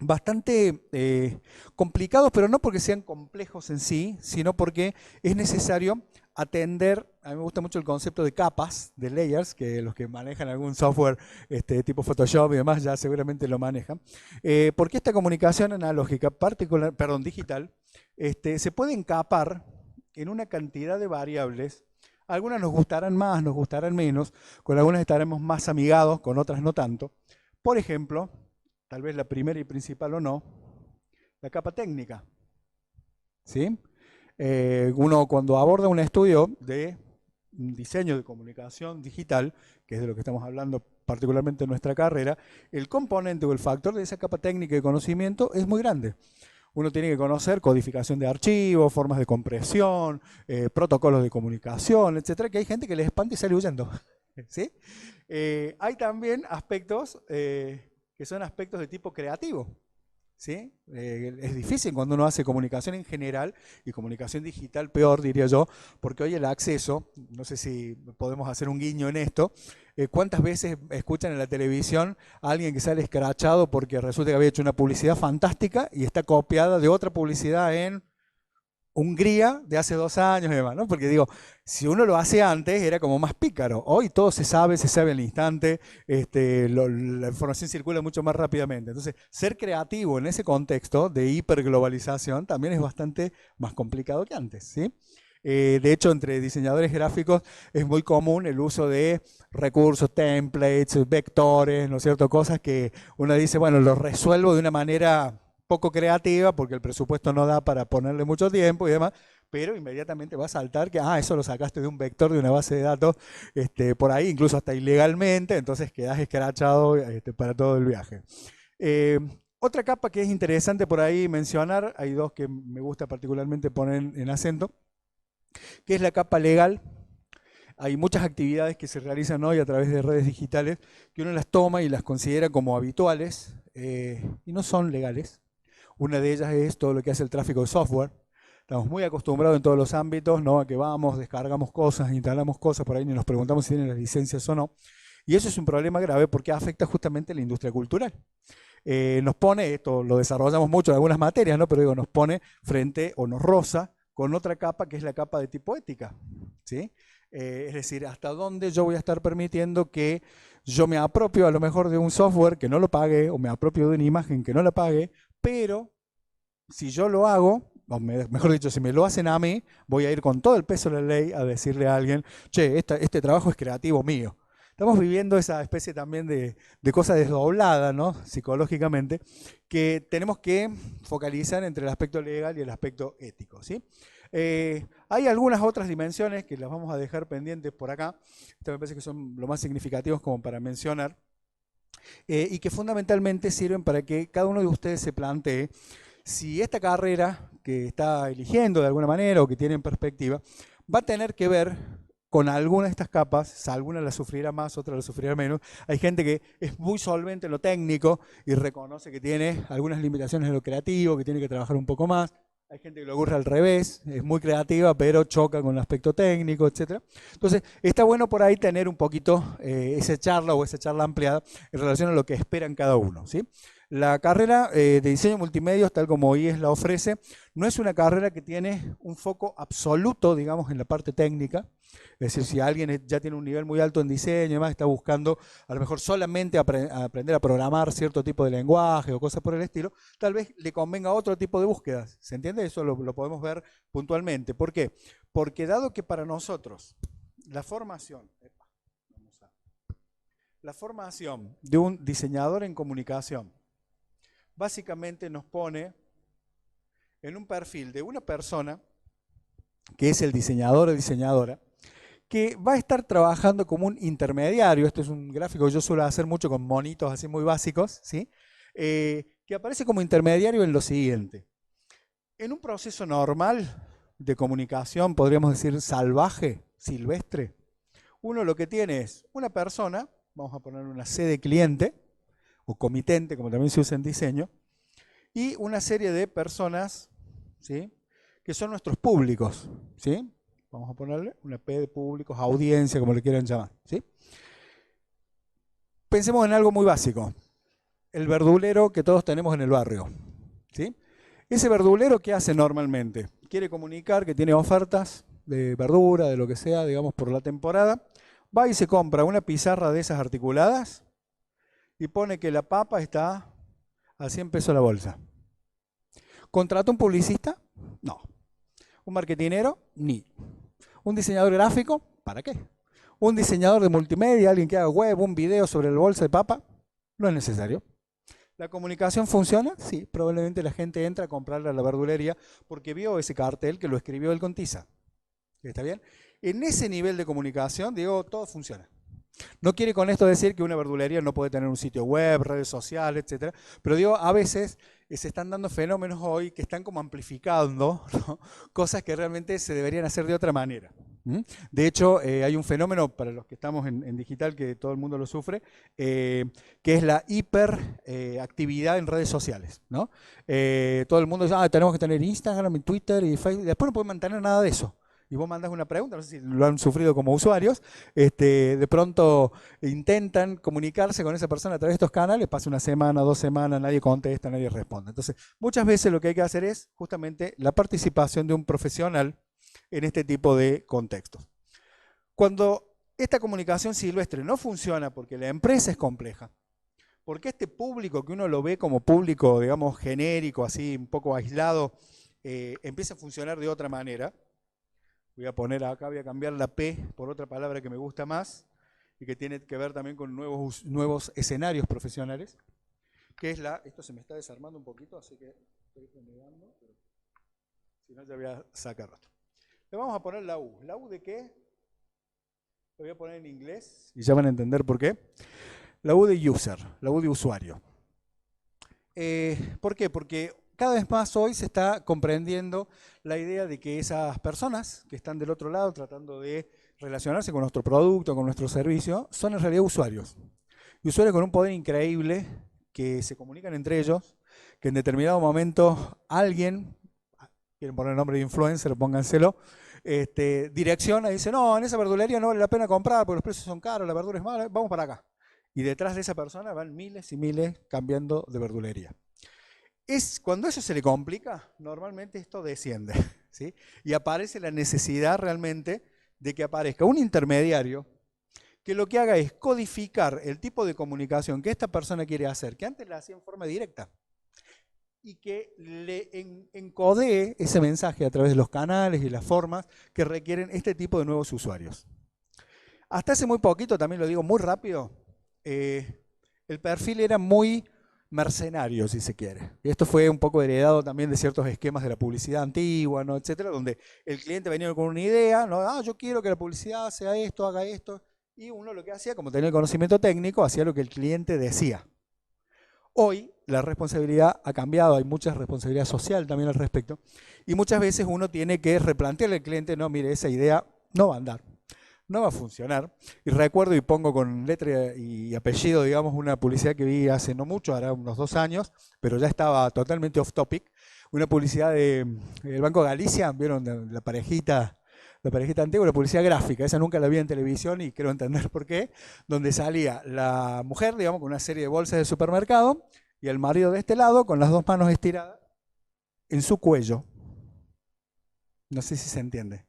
bastante complicados, pero no porque sean complejos en sí, sino porque es necesario atender, a mí me gusta mucho el concepto de capas, de layers, que los que manejan algún software tipo Photoshop y demás ya seguramente lo manejan, porque esta comunicación analógica, digital, se puede encapar en una cantidad de variables. Algunas nos gustarán más, nos gustarán menos, con algunas estaremos más amigados, con otras no tanto. Por ejemplo, tal vez la primera y principal o no, la capa técnica. ¿Sí? Uno cuando aborda un estudio de diseño de comunicación digital, que es de lo que estamos hablando particularmente en nuestra carrera, el componente o el factor de esa capa técnica de conocimiento es muy grande. Uno tiene que conocer codificación de archivos, formas de compresión, protocolos de comunicación, etcétera, que hay gente que les espanta y sale huyendo. ¿Sí? Hay también aspectos que son aspectos de tipo creativo. ¿Sí? Es difícil cuando uno hace comunicación en general y comunicación digital peor, diría yo, porque hoy el acceso, no sé si podemos hacer un guiño en esto, ¿cuántas veces escuchan en la televisión a alguien que sale escrachado porque resulta que había hecho una publicidad fantástica y está copiada de otra publicidad en Hungría de hace 2 años y demás, ¿no? Porque digo, si uno lo hace antes era como más pícaro. Hoy todo se sabe al instante, la información circula mucho más rápidamente. Entonces, ser creativo en ese contexto de hiperglobalización también es bastante más complicado que antes, ¿sí? De hecho, entre diseñadores gráficos es muy común el uso de recursos, templates, vectores, ¿no es cierto? Cosas que uno dice, bueno, lo resuelvo de una manera poco creativa porque el presupuesto no da para ponerle mucho tiempo y demás, pero inmediatamente va a saltar que, eso lo sacaste de un vector de una base de datos por ahí, incluso hasta ilegalmente, entonces quedás escrachado para todo el viaje. Otra capa que es interesante por ahí mencionar, hay 2 que me gusta particularmente poner en acento, que es la capa legal. Hay muchas actividades que se realizan hoy a través de redes digitales que uno las toma y las considera como habituales y no son legales. Una de ellas es todo lo que hace el tráfico de software. Estamos muy acostumbrados en todos los ámbitos, ¿no? A que vamos, descargamos cosas, instalamos cosas, por ahí ni nos preguntamos si tienen las licencias o no. Y eso es un problema grave porque afecta justamente a la industria cultural. Nos pone, esto lo desarrollamos mucho en algunas materias, ¿no? Pero digo, nos pone frente o nos roza con otra capa que es la capa de tipo ética, ¿sí? Es decir, hasta dónde yo voy a estar permitiendo que yo me apropio a lo mejor de un software que no lo pague o me apropio de una imagen que no la pague, pero si yo lo hago, o mejor dicho, si me lo hacen a mí, voy a ir con todo el peso de la ley a decirle a alguien, che, este trabajo es creativo mío. Estamos viviendo esa especie también de cosa desdoblada, ¿no? Psicológicamente, que tenemos que focalizar entre el aspecto legal y el aspecto ético, ¿sí? Hay algunas otras dimensiones que las vamos a dejar pendientes por acá, esto me parece que son lo más significativos como para mencionar, y que fundamentalmente sirven para que cada uno de ustedes se plantee si esta carrera que está eligiendo de alguna manera o que tiene en perspectiva va a tener que ver con alguna de estas capas, alguna la sufrirá más, otra la sufrirá menos. Hay gente que es muy solvente en lo técnico y reconoce que tiene algunas limitaciones en lo creativo, que tiene que trabajar un poco más. Hay gente que lo ocurre al revés, es muy creativa, pero choca con el aspecto técnico, etc. Entonces, está bueno por ahí tener un poquito esa charla o esa charla ampliada en relación a lo que esperan cada uno, ¿sí? La carrera de diseño multimedia, tal como IES la ofrece, no es una carrera que tiene un foco absoluto, digamos, en la parte técnica. Es decir, si alguien ya tiene un nivel muy alto en diseño y demás, está buscando a lo mejor solamente aprender a programar cierto tipo de lenguaje o cosas por el estilo, tal vez le convenga otro tipo de búsquedas. ¿Se entiende? Eso lo podemos ver puntualmente. ¿Por qué? Porque dado que para nosotros la formación de un diseñador en comunicación básicamente nos pone en un perfil de una persona que es el diseñador o diseñadora, que va a estar trabajando como un intermediario. Este es un gráfico que yo suelo hacer mucho con monitos así muy básicos, ¿sí? Que aparece como intermediario en lo siguiente. En un proceso normal de comunicación, podríamos decir salvaje, silvestre, uno lo que tiene es una persona, vamos a poner una C de cliente, o comitente, como también se usa en diseño, y una serie de personas, ¿sí?, que son nuestros públicos, ¿sí? Vamos a ponerle una P de públicos, audiencia, como le quieran llamar, ¿sí? Pensemos en algo muy básico. el verdulero que todos tenemos en el barrio, ¿sí? Ese verdulero, ¿qué hace normalmente? Quiere comunicar que tiene ofertas de verdura, de lo que sea, digamos, por la temporada. Va y se compra una pizarra de esas articuladas y pone que la papa está a 100 pesos la bolsa. ¿Contrata un publicista? No. ¿Un marketinero? Ni. ¿Un diseñador gráfico? ¿Para qué? ¿Un diseñador de multimedia, alguien que haga web, un video sobre la bolsa de papa? No es necesario. ¿La comunicación funciona? Sí, probablemente la gente entra a comprarle a la verdulería porque vio ese cartel que lo escribió él con tiza. ¿Está bien? En ese nivel de comunicación, digo, todo funciona. No quiere con esto decir que una verdulería no puede tener un sitio web, redes sociales, etcétera, pero digo, a veces se están dando fenómenos hoy que están como amplificando, ¿no?, cosas que realmente se deberían hacer de otra manera. De hecho, hay un fenómeno, para los que estamos en digital, que todo el mundo lo sufre, que es la hiperactividad en redes sociales, ¿no? Todo el mundo dice, tenemos que tener Instagram, Twitter y Facebook, después no podemos mantener nada de eso. Y vos mandas una pregunta, no sé si lo han sufrido como usuarios, de pronto intentan comunicarse con esa persona a través de estos canales, pasa una semana, 2 semanas, nadie contesta, nadie responde. Entonces, muchas veces lo que hay que hacer es justamente la participación de un profesional en este tipo de contextos. Cuando esta comunicación silvestre no funciona porque la empresa es compleja, porque este público que uno lo ve como público, digamos, genérico, así un poco aislado, empieza a funcionar de otra manera. Voy a poner acá, voy a cambiar la P por otra palabra que me gusta más y que tiene que ver también con nuevos escenarios profesionales, que es esto se me está desarmando un poquito, así que estoy renegando, pero si no ya voy a sacar otro. Le vamos a poner la U. ¿La U de qué? Lo voy a poner en inglés y ya van a entender por qué. La U de user, la U de usuario. ¿Por qué? Porque cada vez más hoy se está comprendiendo la idea de que esas personas que están del otro lado tratando de relacionarse con nuestro producto, con nuestro servicio, son en realidad usuarios. Y usuarios con un poder increíble, que se comunican entre ellos, que en determinado momento alguien, quieren poner el nombre de influencer, pónganselo, direcciona y dice, no, en esa verdulería no vale la pena comprar porque los precios son caros, la verdura es mala, vamos para acá. Y detrás de esa persona van miles y miles cambiando de verdulería. Cuando eso se le complica, normalmente esto desciende, ¿sí? Y aparece la necesidad realmente de que aparezca un intermediario que lo que haga es codificar el tipo de comunicación que esta persona quiere hacer, que antes la hacía en forma directa, y que le encodee ese mensaje a través de los canales y las formas que requieren este tipo de nuevos usuarios. Hasta hace muy poquito, también lo digo muy rápido, el perfil era muy mercenario, si se quiere. Y esto fue un poco heredado también de ciertos esquemas de la publicidad antigua, ¿no?, etcétera, donde el cliente venía con una idea, ¿no?, yo quiero que la publicidad sea esto, haga esto, y uno lo que hacía, como tenía el conocimiento técnico, hacía lo que el cliente decía. Hoy la responsabilidad ha cambiado, hay mucha responsabilidad social también al respecto, y muchas veces uno tiene que replantearle al cliente, no, mire, esa idea no va a andar, no va a funcionar. Y recuerdo y pongo con letra y apellido, digamos, una publicidad que vi hace no mucho, hará unos 2 años, pero ya estaba totalmente off topic, una publicidad del Banco Galicia, vieron la parejita antigua, la publicidad gráfica, esa nunca la vi en televisión y quiero entender por qué, donde salía la mujer, digamos, con una serie de bolsas de supermercado y el marido de este lado con las 2 manos estiradas en su cuello. No sé si se entiende.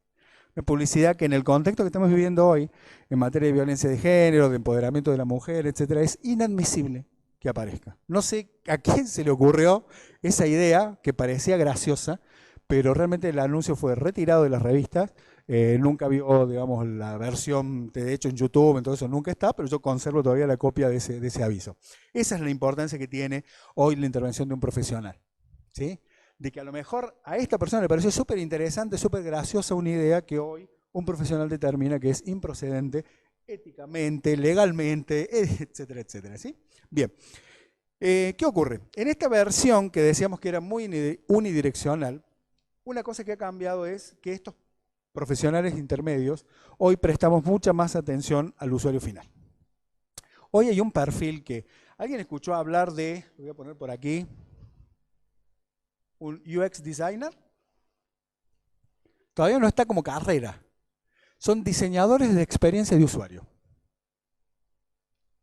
Una publicidad que en el contexto que estamos viviendo hoy, en materia de violencia de género, de empoderamiento de la mujer, etcétera, es inadmisible que aparezca. No sé a quién se le ocurrió esa idea que parecía graciosa, pero realmente el anuncio fue retirado de las revistas. Nunca vio, digamos, la versión, de hecho en YouTube, entonces eso nunca está, pero yo conservo todavía la copia de ese aviso. Esa es la importancia que tiene hoy la intervención de un profesional, ¿sí? De que a lo mejor a esta persona le pareció súper interesante, súper graciosa una idea que hoy un profesional determina que es improcedente, éticamente, legalmente, etcétera, etcétera, ¿sí? Bien, ¿qué ocurre? En esta versión que decíamos que era muy unidireccional, una cosa que ha cambiado es que estos profesionales intermedios, hoy prestamos mucha más atención al usuario final. Hoy hay un perfil que, ¿alguien escuchó hablar de, lo voy a poner por aquí, un UX designer? Todavía no está como carrera. Son diseñadores de experiencia de usuario.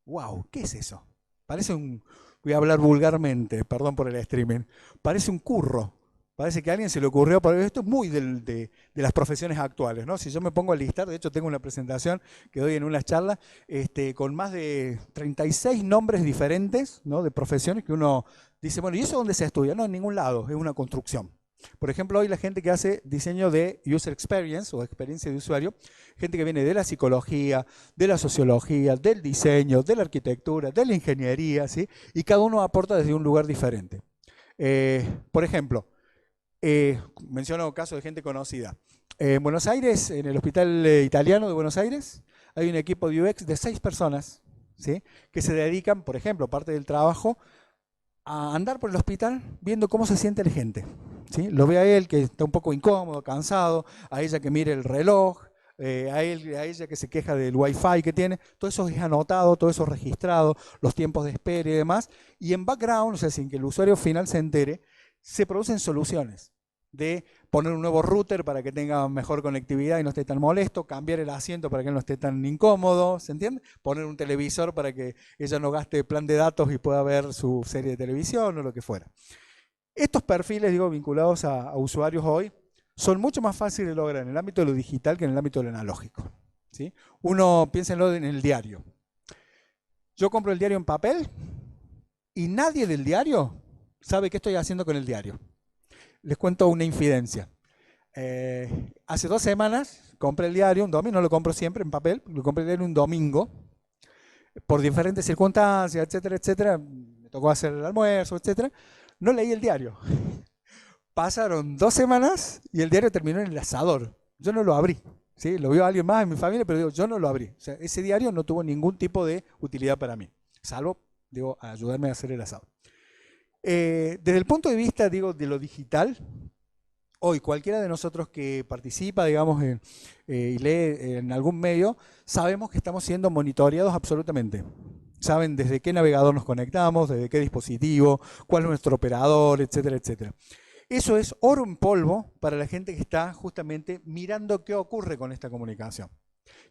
¡Wow! ¿Qué es eso? Parece un voy a hablar vulgarmente, perdón por el streaming, parece un curro. Parece que a alguien se le ocurrió, porque esto es muy de las profesiones actuales, ¿no? Si yo me pongo a listar, de hecho tengo una presentación que doy en unas charlas con más de 36 nombres diferentes, ¿no? De profesiones que uno dice, bueno, ¿y eso dónde se estudia? No, en ningún lado, es una construcción. Por ejemplo, hoy la gente que hace diseño de user experience o experiencia de usuario, gente que viene de la psicología, de la sociología, del diseño, de la arquitectura, de la ingeniería, ¿sí? Y cada uno aporta desde un lugar diferente. Por ejemplo, menciono casos de gente conocida. En Buenos Aires, en el Hospital Italiano de Buenos Aires, hay un equipo de UX de 6 personas, ¿sí? Que se dedican, por ejemplo, parte del trabajo, a andar por el hospital viendo cómo se siente la gente, ¿sí? Lo ve a él que está un poco incómodo, cansado, a ella que mire el reloj, a ella que se queja del wifi que tiene, todo eso es anotado, todo eso es registrado, los tiempos de espera y demás, y en background, o sea, sin que el usuario final se entere, se producen soluciones de poner un nuevo router para que tenga mejor conectividad y no esté tan molesto, cambiar el asiento para que no esté tan incómodo, ¿se entiende? Poner un televisor para que ella no gaste plan de datos y pueda ver su serie de televisión o lo que fuera. Estos perfiles, digo, vinculados a usuarios hoy, son mucho más fáciles de lograr en el ámbito de lo digital que en el ámbito de lo analógico, ¿sí? Uno, piénsenlo en el diario. Yo compro el diario en papel y nadie del diario sabe qué estoy haciendo con el diario. Les cuento una infidencia. Hace 2 semanas compré el diario un domingo, no lo compro siempre en papel, lo compré el diario un domingo, por diferentes circunstancias, etcétera, etcétera, me tocó hacer el almuerzo, etcétera, no leí el diario. Pasaron 2 semanas y el diario terminó en el asador. Yo no lo abrí, ¿sí? Lo vio alguien más en mi familia, pero digo, yo no lo abrí. O sea, ese diario no tuvo ningún tipo de utilidad para mí, salvo, digo, ayudarme a hacer el asado. Desde el punto de vista, digo, de lo digital, hoy cualquiera de nosotros que participa, digamos, y lee en algún medio, sabemos que estamos siendo monitoreados absolutamente. Saben desde qué navegador nos conectamos, desde qué dispositivo, cuál es nuestro operador, etcétera, etcétera. Eso es oro en polvo para la gente que está justamente mirando qué ocurre con esta comunicación.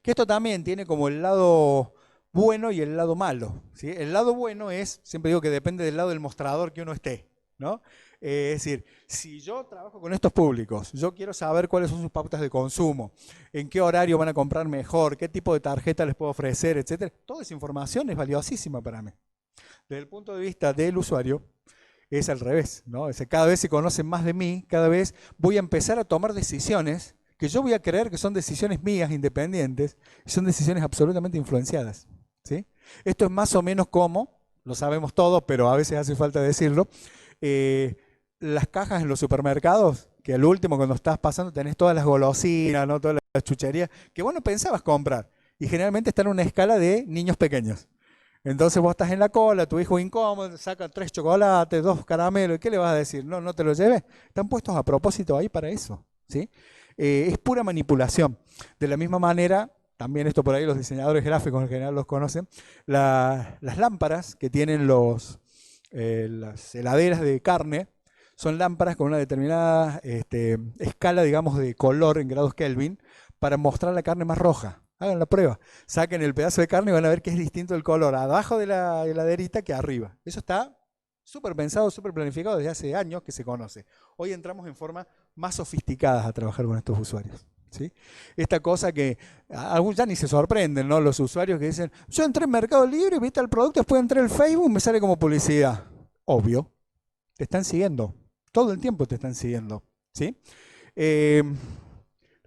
Que esto también tiene como el lado bueno y el lado malo, ¿sí? El lado bueno es, siempre digo que depende del lado del mostrador que uno esté, ¿no? Es decir, si yo trabajo con estos públicos, yo quiero saber cuáles son sus pautas de consumo, en qué horario van a comprar mejor, qué tipo de tarjeta les puedo ofrecer, etcétera. Toda esa información es valiosísima para mí. Desde el punto de vista del usuario, es al revés, ¿no? Es decir, cada vez se conocen más de mí, cada vez voy a empezar a tomar decisiones que yo voy a creer que son decisiones mías, independientes, y son decisiones absolutamente influenciadas, ¿sí? Esto es más o menos como, lo sabemos todos, pero a veces hace falta decirlo, las cajas en los supermercados, que al último cuando estás pasando tenés todas las golosinas, ¿no? Todas las chucherías, que vos no pensabas comprar, y generalmente están en una escala de niños pequeños. Entonces vos estás en la cola, tu hijo incómodo, saca 3 chocolates, 2 caramelos, ¿y qué le vas a decir? No, no te lo lleves. Están puestos a propósito ahí para eso, ¿sí? Es pura manipulación. De la misma manera, también esto por ahí los diseñadores gráficos en general los conocen, las lámparas que tienen las heladeras de carne, son lámparas con una determinada escala, digamos, de color en grados Kelvin para mostrar la carne más roja. Hagan la prueba, saquen el pedazo de carne y van a ver que es distinto el color abajo de la heladerita que arriba. Eso está súper pensado, súper planificado desde hace años que se conoce. Hoy entramos en forma más sofisticadas a trabajar con estos usuarios, ¿sí? Esta cosa que algunos ya ni se sorprenden, ¿no? Los usuarios que dicen, yo entré en Mercado Libre, viste el producto, después entré en Facebook, me sale como publicidad. Obvio, te están siguiendo, todo el tiempo te están siguiendo, ¿sí?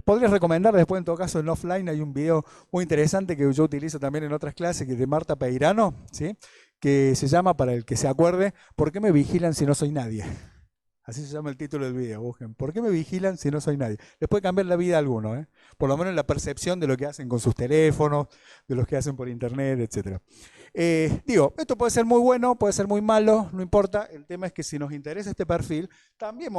Podrías recomendar después, en todo caso, en offline hay un video muy interesante que yo utilizo también en otras clases, que es de Marta Peirano, ¿sí? Que se llama, para el que se acuerde, ¿por qué me vigilan si no soy nadie? Así se llama el título del video, busquen. ¿Por qué me vigilan si no soy nadie? Les puede cambiar la vida a alguno, ¿eh? Por lo menos en la percepción de lo que hacen con sus teléfonos, de lo que hacen por internet, etc. Digo, esto puede ser muy bueno, puede ser muy malo, no importa. El tema es que si nos interesa este perfil, también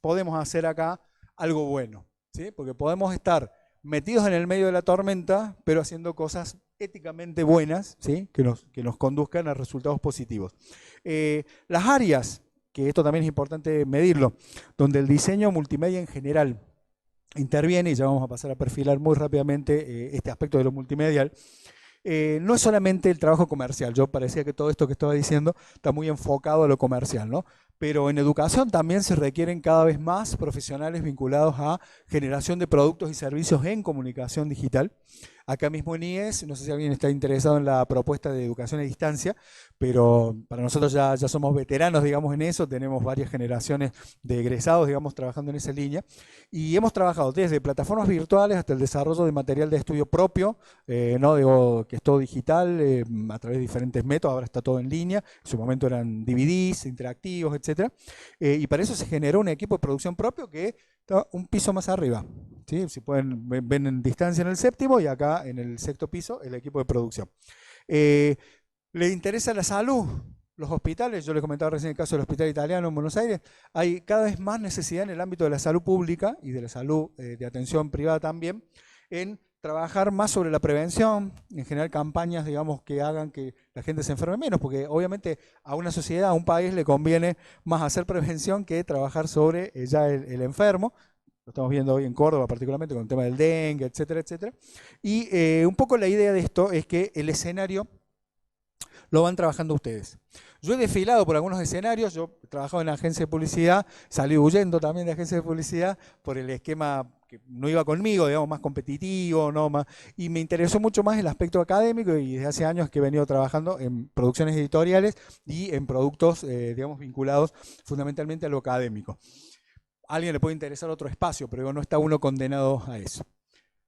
podemos hacer acá algo bueno, ¿sí? Porque podemos estar metidos en el medio de la tormenta, pero haciendo cosas éticamente buenas, ¿sí? que nos conduzcan a resultados positivos. Las áreas, que esto también es importante medirlo, donde el diseño multimedia en general interviene, y ya vamos a pasar a perfilar muy rápidamente este aspecto de lo multimedial, no es solamente el trabajo comercial. Yo parecía que todo esto que estaba diciendo está muy enfocado a lo comercial, ¿no? Pero en educación también se requieren cada vez más profesionales vinculados a generación de productos y servicios en comunicación digital. Acá mismo en IES, no sé si alguien está interesado en la propuesta de educación a distancia, pero para nosotros ya somos veteranos, digamos, en eso, tenemos varias generaciones de egresados, digamos, trabajando en esa línea, y hemos trabajado desde plataformas virtuales hasta el desarrollo de material de estudio propio, ¿no? Digo, que es todo digital, a través de diferentes métodos, ahora está todo en línea, en su momento eran DVDs, interactivos, etc. Y para eso se generó un equipo de producción propio que está un piso más arriba. ¿Sí? Si pueden, ven en distancia en el séptimo y acá en el sexto piso el equipo de producción. ¿Le interesa la salud? Los hospitales, yo les comentaba recién el caso del Hospital Italiano en Buenos Aires, hay cada vez más necesidad en el ámbito de la salud pública y de la salud de atención privada también, en trabajar más sobre la prevención, en generar campañas, digamos, que hagan que la gente se enferme menos, porque obviamente a una sociedad, a un país le conviene más hacer prevención que trabajar sobre ya el enfermo. Lo estamos viendo hoy en Córdoba particularmente con el tema del dengue, etcétera, etcétera. Y un poco la idea de esto es que el escenario lo van trabajando ustedes. Yo he desfilado por algunos escenarios, yo he trabajado en agencia de publicidad, salí huyendo también de agencia de publicidad por el esquema que no iba conmigo, digamos, más competitivo, ¿no? Y me interesó mucho más el aspecto académico y desde hace años que he venido trabajando en producciones editoriales y en productos, digamos, vinculados fundamentalmente a lo académico. A alguien le puede interesar otro espacio, pero no está uno condenado a eso.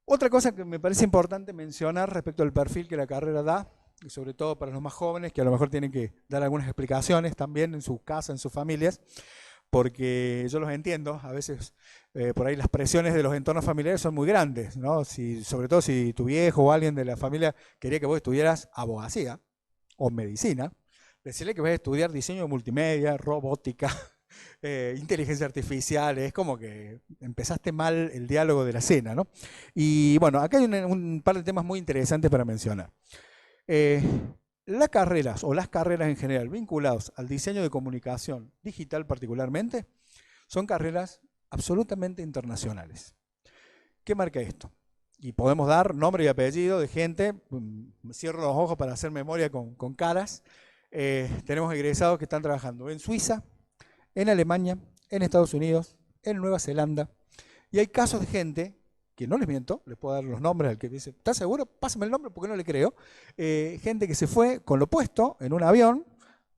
Otra cosa que me parece importante mencionar respecto al perfil que la carrera da, y sobre todo para los más jóvenes, que a lo mejor tienen que dar algunas explicaciones también en su casa, en sus familias, porque yo los entiendo, a veces por ahí las presiones de los entornos familiares son muy grandes, ¿no? Sobre todo si tu viejo o alguien de la familia quería que vos estudiaras abogacía o medicina, decirle que vas a estudiar diseño de multimedia, robótica, inteligencia artificial, es como que empezaste mal el diálogo de la cena, ¿no? Y bueno, acá hay un par de temas muy interesantes para mencionar. Las carreras o las carreras en general vinculadas al diseño de comunicación digital particularmente son carreras absolutamente internacionales. ¿Qué marca esto? Y podemos dar nombre y apellido de gente, cierro los ojos para hacer memoria con caras. Tenemos egresados que están trabajando en Suiza, en Alemania, en Estados Unidos, en Nueva Zelanda. Y hay casos de gente, que no les miento, les puedo dar los nombres al que dice, ¿estás seguro? Pásame el nombre porque no le creo. Gente que se fue con lo puesto en un avión,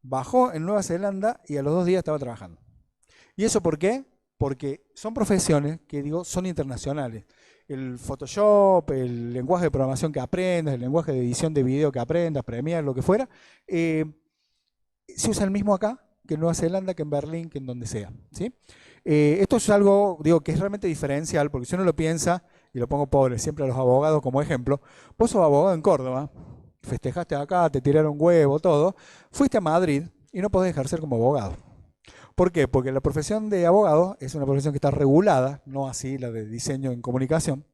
bajó en Nueva Zelanda y a los 2 días estaba trabajando. ¿Y eso por qué? Porque son profesiones que, digo, son internacionales. El Photoshop, el lenguaje de programación que aprendas, el lenguaje de edición de video que aprendas, Premiere, lo que fuera, se usa el mismo acá que en Nueva Zelanda, que en Berlín, que en donde sea, ¿sí? Esto es algo, digo, que es realmente diferencial, porque si uno lo piensa, y lo pongo pobre siempre a los abogados como ejemplo, vos sos abogado en Córdoba, festejaste acá, te tiraron huevo, todo, fuiste a Madrid y no podés ejercer como abogado. ¿Por qué? Porque la profesión de abogado es una profesión que está regulada, no así la de diseño en comunicación,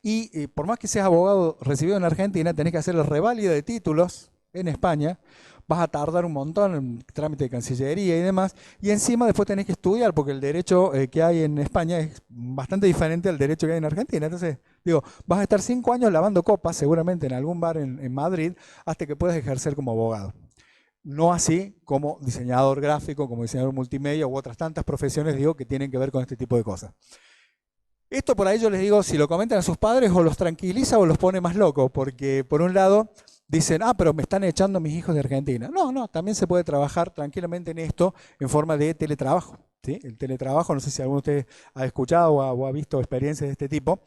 y por más que seas abogado recibido en Argentina, tenés que hacer la reválida de títulos en España, vas a tardar un montón en trámite de Cancillería y demás, y encima después tenés que estudiar, porque el derecho que hay en España es bastante diferente al derecho que hay en Argentina. Entonces, digo, vas a estar 5 años lavando copas, seguramente en algún bar en Madrid, hasta que puedas ejercer como abogado. No así como diseñador gráfico, como diseñador multimedia u otras tantas profesiones, digo, que tienen que ver con este tipo de cosas. Esto por ahí yo les digo, si lo comentan a sus padres, o los tranquiliza o los pone más locos, porque por un lado dicen, pero me están echando mis hijos de Argentina. No, también se puede trabajar tranquilamente en esto en forma de teletrabajo, ¿sí? El teletrabajo, no sé si alguno de ustedes ha escuchado o ha visto experiencias de este tipo,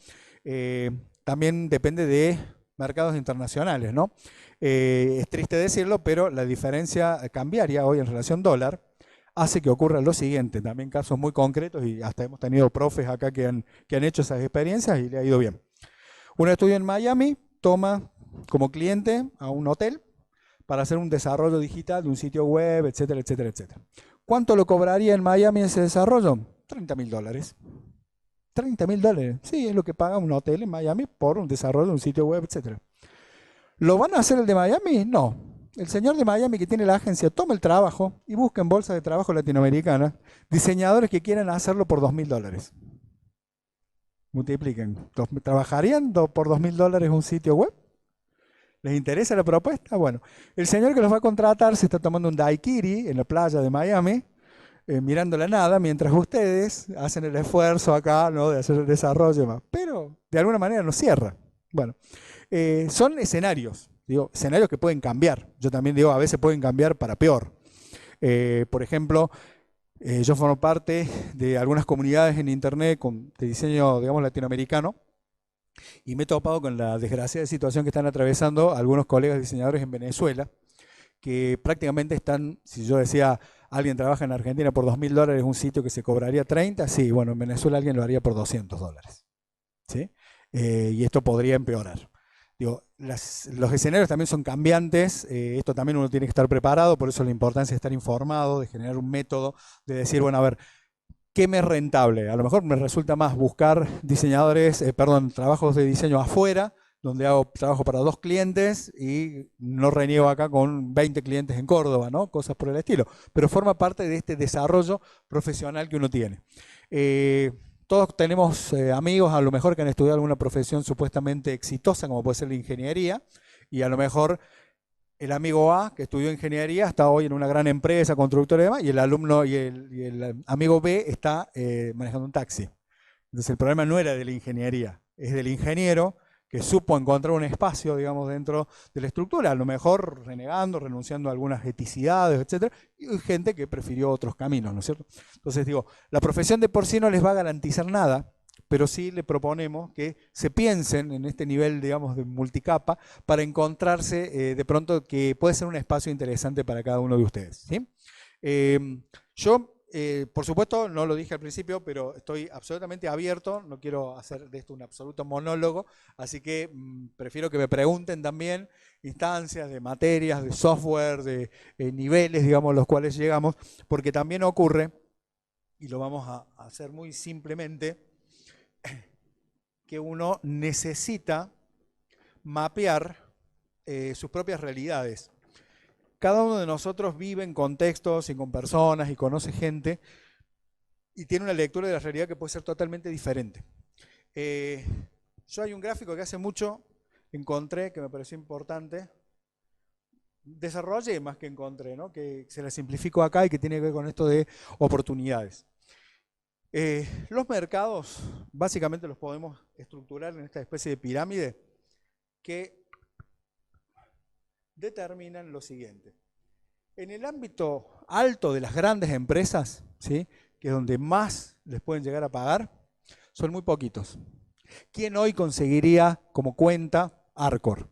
también depende de mercados internacionales, ¿no? Es triste decirlo, pero la diferencia cambiaria hoy en relación dólar hace que ocurra lo siguiente, también casos muy concretos, y hasta hemos tenido profes acá que han hecho esas experiencias y le ha ido bien. Un estudio en Miami toma como cliente a un hotel para hacer un desarrollo digital de un sitio web, etcétera, etcétera, etcétera. ¿Cuánto lo cobraría en Miami ese desarrollo? $30.000. $30.000, sí, es lo que paga un hotel en Miami por un desarrollo de un sitio web, etcétera. ¿Lo van a hacer el de Miami? No. El señor de Miami que tiene la agencia toma el trabajo y busca en bolsa de trabajo latinoamericana diseñadores que quieran hacerlo por $2.000. Multipliquen. ¿Trabajarían por $2.000 un sitio web? ¿Les interesa la propuesta? Bueno, el señor que los va a contratar se está tomando un daiquiri en la playa de Miami, mirando la nada, mientras ustedes hacen el esfuerzo acá, ¿no?, de hacer el desarrollo y demás. Pero de alguna manera no cierra. Bueno, son escenarios, digo, escenarios que pueden cambiar. Yo también digo, a veces pueden cambiar para peor. Por ejemplo, yo formo parte de algunas comunidades en internet de diseño, digamos, latinoamericano, y me he topado con la desgraciada situación que están atravesando algunos colegas diseñadores en Venezuela, que prácticamente están, si yo decía, alguien trabaja en Argentina por $2.000 un sitio que se cobraría 30, sí, bueno, en Venezuela alguien lo haría por $200, ¿sí? Y esto podría empeorar. Digo, los escenarios también son cambiantes, esto también uno tiene que estar preparado, por eso la importancia de estar informado, de generar un método, de decir, bueno, a ver, ¿qué me es rentable? A lo mejor me resulta más buscar trabajos de diseño afuera, donde hago trabajo para 2 clientes y no reniego acá con 20 clientes en Córdoba, ¿no? Cosas por el estilo. Pero forma parte de este desarrollo profesional que uno tiene. Todos tenemos amigos a lo mejor que han estudiado alguna profesión supuestamente exitosa, como puede ser la ingeniería, y a lo mejor el amigo A, que estudió ingeniería, está hoy en una gran empresa, constructora y demás, y el alumno y el amigo B está manejando un taxi. Entonces el problema no era de la ingeniería, es del ingeniero que supo encontrar un espacio, digamos, dentro de la estructura, a lo mejor renegando, renunciando a algunas eticidades, etcétera, y gente que prefirió otros caminos, ¿no es cierto? Entonces digo, la profesión de por sí no les va a garantizar nada, pero sí le proponemos que se piensen en este nivel, digamos, de multicapa para encontrarse de pronto que puede ser un espacio interesante para cada uno de ustedes, ¿sí? Por supuesto, no lo dije al principio, pero estoy absolutamente abierto, no quiero hacer de esto un absoluto monólogo, así que prefiero que me pregunten también instancias de materias, de software, de niveles, digamos, los cuales llegamos, porque también ocurre, y lo vamos a hacer muy simplemente, que uno necesita mapear sus propias realidades. Cada uno de nosotros vive en contextos y con personas y conoce gente y tiene una lectura de la realidad que puede ser totalmente diferente. Yo hay un gráfico que hace mucho encontré que me pareció importante, desarrollé más que encontré, ¿no?, que se la simplifico acá y que tiene que ver con esto de oportunidades. Los mercados básicamente los podemos estructurar en esta especie de pirámide que determinan lo siguiente. En el ámbito alto de las grandes empresas, ¿sí?, que es donde más les pueden llegar a pagar, son muy poquitos. ¿Quién hoy conseguiría como cuenta Arcor?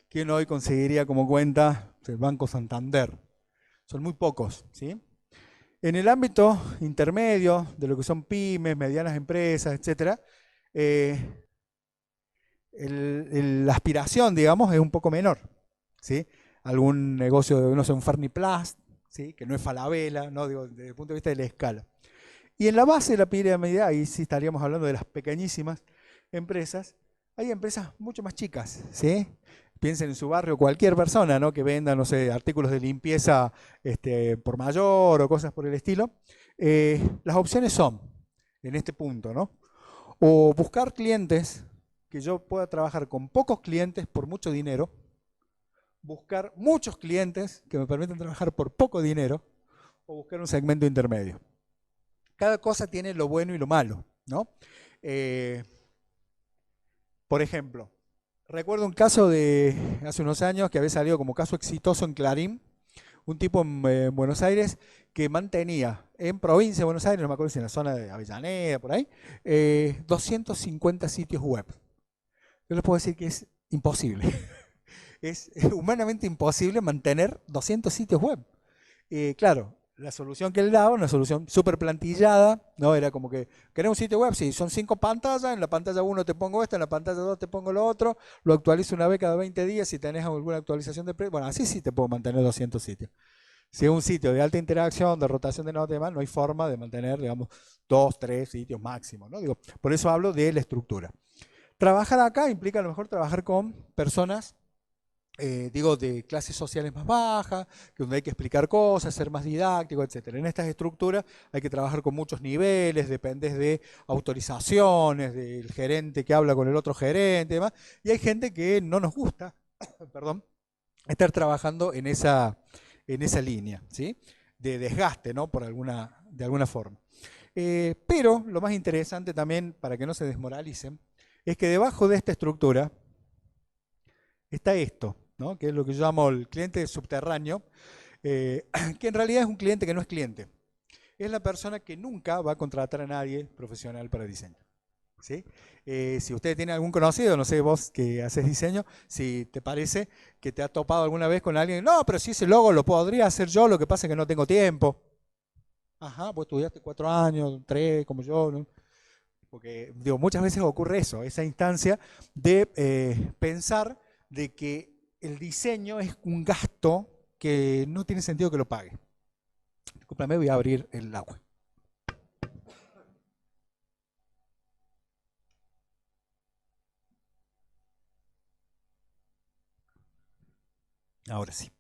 ¿Quién hoy conseguiría como cuenta el Banco Santander? Son muy pocos, ¿sí? En el ámbito intermedio, de lo que son pymes, medianas empresas, etc., la aspiración, digamos, es un poco menor, ¿sí? Algún negocio de, no sé, un Ferniplast, ¿sí?, que no es Falabella, ¿no?, digo, desde el punto de vista de la escala. Y en la base de la pirámide, ahí sí estaríamos hablando de las pequeñísimas empresas, hay empresas mucho más chicas, ¿sí? Piensen en su barrio, cualquier persona, ¿no?, que venda, no sé, artículos de limpieza por mayor o cosas por el estilo. Las opciones son, en este punto, ¿no?, o buscar clientes, que yo pueda trabajar con pocos clientes por mucho dinero, buscar muchos clientes que me permitan trabajar por poco dinero, o buscar un segmento intermedio. Cada cosa tiene lo bueno y lo malo, ¿no? Por ejemplo, recuerdo un caso de hace unos años que había salido como caso exitoso en Clarín, un tipo en Buenos Aires que mantenía en provincia de Buenos Aires, no me acuerdo si en la zona de Avellaneda, por ahí, 250 sitios web. Yo les puedo decir que es imposible. Es humanamente imposible mantener 200 sitios web. Claro, la solución que él daba, una solución súper plantillada, ¿no? Era como que, ¿querés un sitio web? Sí, son 5 pantallas, en la pantalla 1 te pongo esto, en la pantalla 2 te pongo lo otro, lo actualizo una vez cada 20 días, si tenés alguna actualización de precio, bueno, así sí te puedo mantener 200 sitios. Si es un sitio de alta interacción, de rotación de notas y demás, no hay forma de mantener, digamos, 2, 3 sitios máximo, ¿no? Digo, por eso hablo de la estructura. Trabajar acá implica a lo mejor trabajar con personas, de clases sociales más bajas, donde hay que explicar cosas, ser más didáctico, etc. En estas estructuras hay que trabajar con muchos niveles, dependes de autorizaciones, del gerente que habla con el otro gerente y demás, y hay gente que no nos gusta perdón, estar trabajando en esa línea, ¿sí? De desgaste, ¿no? De alguna forma. Pero lo más interesante también, para que no se desmoralicen, es que debajo de esta estructura está esto, ¿no? Que es lo que yo llamo el cliente subterráneo, que en realidad es un cliente que no es cliente. Es la persona que nunca va a contratar a nadie profesional para diseño, ¿sí? Si usted tiene algún conocido, no sé, vos que haces diseño, si te parece que te ha topado alguna vez con alguien, no, pero si ese logo lo podría hacer yo, lo que pasa es que no tengo tiempo. Ajá, vos estudiaste 4 años, 3, como yo, ¿no? Porque digo, muchas veces ocurre eso, esa instancia de pensar de que el diseño es un gasto que no tiene sentido que lo pague. Discúlpame, voy a abrir el agua. Ahora sí.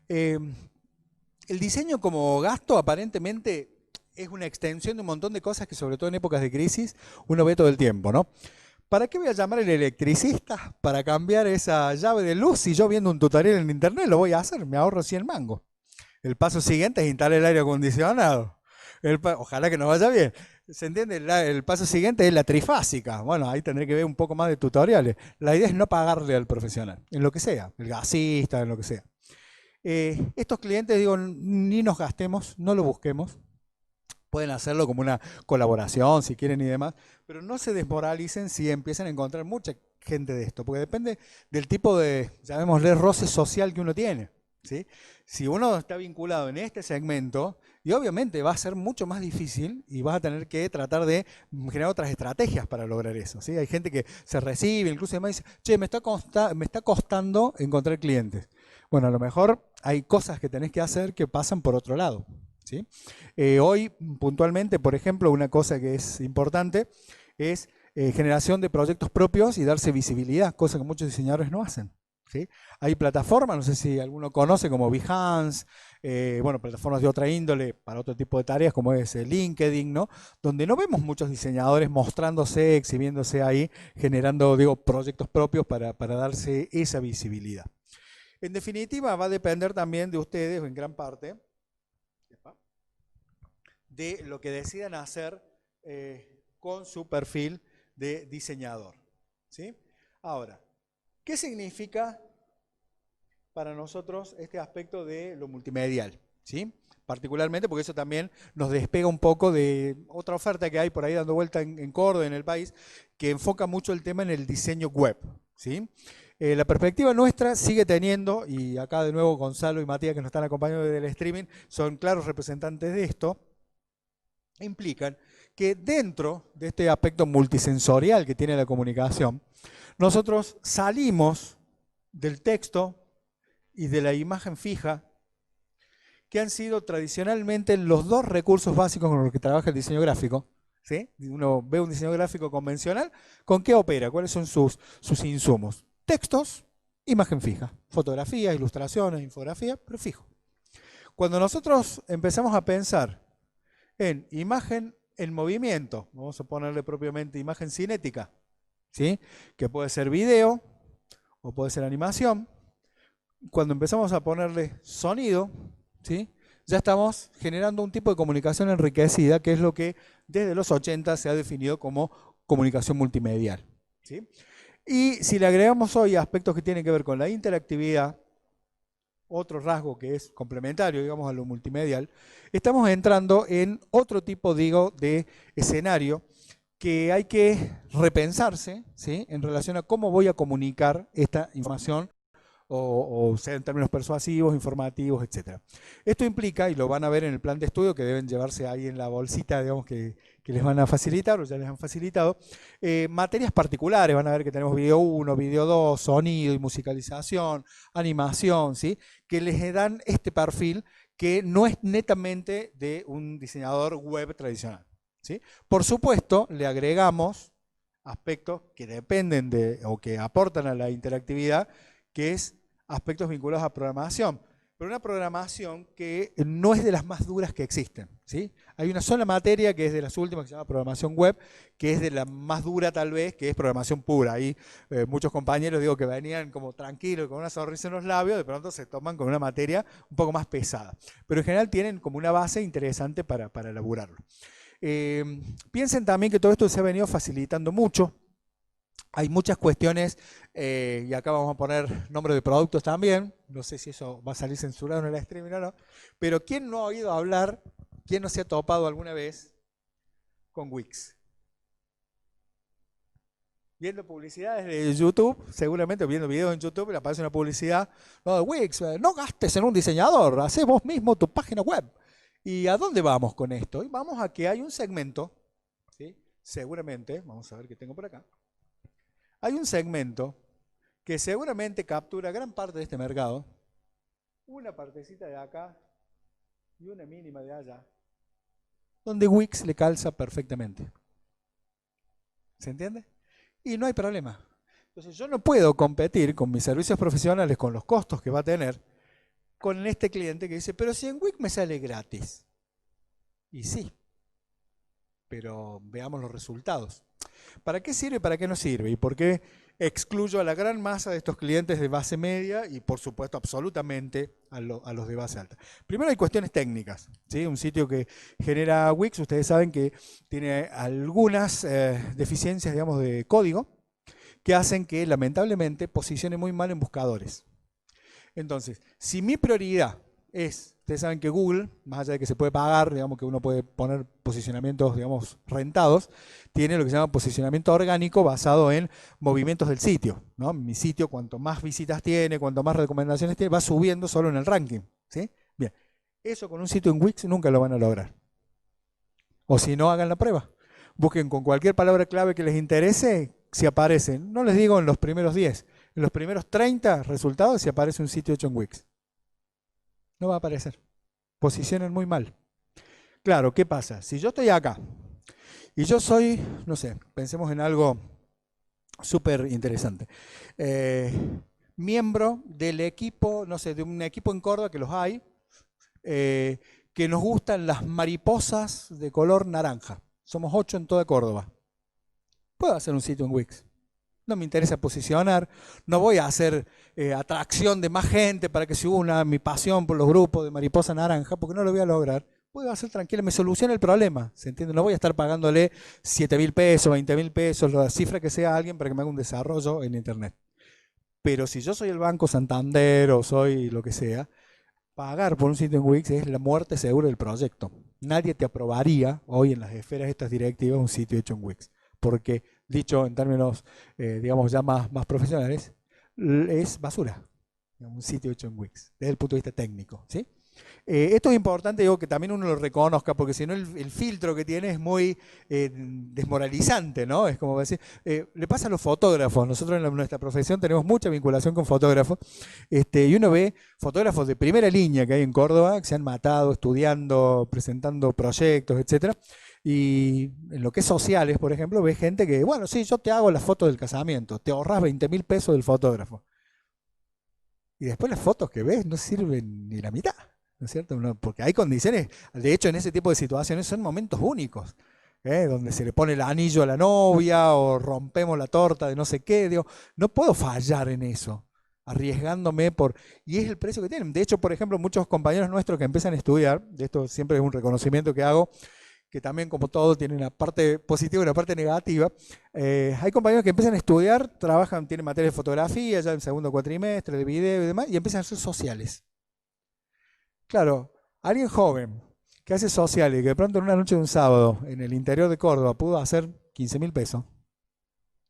El diseño como gasto aparentemente es una extensión de un montón de cosas que sobre todo en épocas de crisis uno ve todo el tiempo, ¿no? ¿Para qué voy a llamar al electricista para cambiar esa llave de luz si yo viendo un tutorial en internet lo voy a hacer? Me ahorro 100 mangos. El paso siguiente es instalar el aire acondicionado. Ojalá que nos vaya bien. ¿Se entiende? El paso siguiente es la trifásica. Bueno, ahí tendré que ver un poco más de tutoriales. La idea es no pagarle al profesional, en lo que sea, el gasista, en lo que sea. Estos clientes, digo, ni nos gastemos, no lo busquemos. Pueden hacerlo como una colaboración, si quieren y demás, pero no se desmoralicen si empiezan a encontrar mucha gente de esto, porque depende del tipo de, llamémosle, roce social que uno tiene, ¿sí? Si uno está vinculado en este segmento, y obviamente va a ser mucho más difícil y vas a tener que tratar de generar otras estrategias para lograr eso, ¿sí? Hay gente que se recibe, incluso además dice, che, me está costando encontrar clientes. Bueno, a lo mejor hay cosas que tenés que hacer que pasan por otro lado, ¿sí? Hoy, puntualmente, por ejemplo, una cosa que es importante es generación de proyectos propios y darse visibilidad, cosa que muchos diseñadores no hacen, ¿sí? Hay plataformas, no sé si alguno conoce, como Behance, bueno, plataformas de otra índole para otro tipo de tareas, como es LinkedIn, ¿no? Donde no vemos muchos diseñadores mostrándose, exhibiéndose ahí, generando, digo, proyectos propios para darse esa visibilidad. En definitiva, va a depender también de ustedes, en gran parte, de lo que decidan hacer con su perfil de diseñador, ¿sí? Ahora, ¿qué significa para nosotros este aspecto de lo multimedial? ¿Sí? Particularmente porque eso también nos despega un poco de otra oferta que hay por ahí dando vuelta en Córdoba, en el país, que enfoca mucho el tema en el diseño web, ¿sí? La perspectiva nuestra sigue teniendo, y acá de nuevo Gonzalo y Matías que nos están acompañando desde el streaming son claros representantes de esto, implican que dentro de este aspecto multisensorial que tiene la comunicación, nosotros salimos del texto y de la imagen fija, que han sido tradicionalmente los dos recursos básicos con los que trabaja el diseño gráfico, ¿sí? Uno ve un diseño gráfico convencional, ¿con qué opera? ¿Cuáles son sus insumos? Textos, imagen fija, fotografías, ilustraciones, infografía, pero fijo. Cuando nosotros empezamos a pensar en imagen en movimiento, vamos a ponerle propiamente imagen cinética, ¿sí? Que puede ser video o puede ser animación. Cuando empezamos a ponerle sonido, ¿sí? Ya estamos generando un tipo de comunicación enriquecida, que es lo que desde los 80 se ha definido como comunicación multimedial, ¿sí? Y si le agregamos hoy aspectos que tienen que ver con la interactividad, otro rasgo que es complementario, digamos, a lo multimedial, estamos entrando en otro tipo, digo, de escenario que hay que repensarse, ¿sí? En relación a cómo voy a comunicar esta información, o sea en términos persuasivos, informativos, etc. Esto implica, y lo van a ver en el plan de estudio que deben llevarse ahí en la bolsita, digamos, que les van a facilitar, o ya les han facilitado, materias particulares. Van a ver que tenemos video 1, video 2, sonido y musicalización, animación, ¿sí? Que les dan este perfil que no es netamente de un diseñador web tradicional, ¿sí? Por supuesto, le agregamos aspectos que dependen de, o que aportan a la interactividad, que es aspectos vinculados a programación, pero una programación que no es de las más duras que existen, ¿sí? Hay una sola materia que es de las últimas, que se llama programación web, que es de la más dura tal vez, que es programación pura. Ahí muchos compañeros, digo, que venían como tranquilos, con una sonrisa en los labios, de pronto se toman con una materia un poco más pesada. Pero en general tienen como una base interesante para elaborarlo. Piensen también que todo esto se ha venido facilitando mucho. Hay muchas cuestiones, y acá vamos a poner nombres de productos también, no sé si eso va a salir censurado en el streaming o no, pero ¿quién no ha oído hablar, quién no se ha topado alguna vez con Wix? Viendo publicidades de YouTube, seguramente viendo videos en YouTube, le aparece una publicidad, no, de Wix, no gastes en un diseñador, hacé vos mismo tu página web. ¿Y a dónde vamos con esto? Y vamos a que hay un segmento, ¿sí? Seguramente, vamos a ver qué tengo por acá. Hay un segmento que seguramente captura gran parte de este mercado, una partecita de acá y una mínima de allá, donde Wix le calza perfectamente. ¿Se entiende? Y no hay problema. Entonces yo no puedo competir con mis servicios profesionales, con los costos que va a tener, con este cliente que dice, pero si en Wix me sale gratis. Y sí, pero veamos los resultados. ¿Para qué sirve y para qué no sirve? ¿Y por qué excluyo a la gran masa de estos clientes de base media y por supuesto absolutamente a los de base alta? Primero hay cuestiones técnicas, ¿sí? Un sitio que genera Wix, ustedes saben que tiene algunas deficiencias, digamos, de código que hacen que lamentablemente posicione muy mal en buscadores. Entonces, si mi prioridad es, ustedes saben que Google, más allá de que se puede pagar, digamos que uno puede poner posicionamientos, digamos, rentados, tiene lo que se llama posicionamiento orgánico basado en movimientos del sitio, ¿no? Mi sitio, cuanto más visitas tiene, cuanto más recomendaciones tiene, va subiendo solo en el ranking, ¿sí? Bien, eso con un sitio en Wix nunca lo van a lograr. O si no, hagan la prueba. Busquen con cualquier palabra clave que les interese, si aparecen, no les digo en los primeros 10, en los primeros 30 resultados, si aparece un sitio hecho en Wix. No va a aparecer. Posicionan muy mal. Claro, ¿qué pasa? Si yo estoy acá y yo soy, no sé, pensemos en algo súper interesante. Miembro del equipo, no sé, de un equipo en Córdoba, que los hay, que nos gustan las mariposas de color naranja. Somos 8 en toda Córdoba. Puedo hacer un sitio en Wix. No me interesa posicionar, no voy a hacer atracción de más gente para que se una mi pasión por los grupos de mariposa naranja, porque no lo voy a lograr. Puedo hacer tranquilo, me soluciona el problema, ¿se entiende? No voy a estar pagándole 7.000 pesos, 20.000 pesos, la cifra que sea a alguien para que me haga un desarrollo en internet. Pero si yo soy el Banco Santander o soy lo que sea, pagar por un sitio en Wix es la muerte segura del proyecto. Nadie te aprobaría hoy en las esferas estas directivas un sitio hecho en Wix, porque dicho en términos, digamos, ya más profesionales, es basura, un sitio hecho en Wix, desde el punto de vista técnico, ¿sí? Esto es importante, digo, que también uno lo reconozca, porque si no el filtro que tiene es muy desmoralizante, ¿no? Es como decir, le pasa a los fotógrafos. Nosotros en nuestra profesión tenemos mucha vinculación con fotógrafos, y uno ve fotógrafos de primera línea que hay en Córdoba, que se han matado estudiando, presentando proyectos, etcétera. Y en lo que es sociales, por ejemplo, ves gente que, bueno, sí, yo te hago las fotos del casamiento, te ahorras 20.000 pesos del fotógrafo. Y después las fotos que ves no sirven ni la mitad, ¿no es cierto? Porque hay condiciones, de hecho en ese tipo de situaciones son momentos únicos, donde se le pone el anillo a la novia o rompemos la torta de no sé qué, digo, no puedo fallar en eso, arriesgándome y es el precio que tienen. De hecho, por ejemplo, muchos compañeros nuestros que empiezan a estudiar, de esto siempre es un reconocimiento que hago, que también como todo tiene una parte positiva y una parte negativa. Hay compañeros que empiezan a estudiar, trabajan, tienen materias de fotografía, ya en segundo cuatrimestre, de video y demás, y empiezan a hacer sociales. Claro, alguien joven que hace sociales y que de pronto en una noche de un sábado en el interior de Córdoba pudo hacer 15.000 pesos,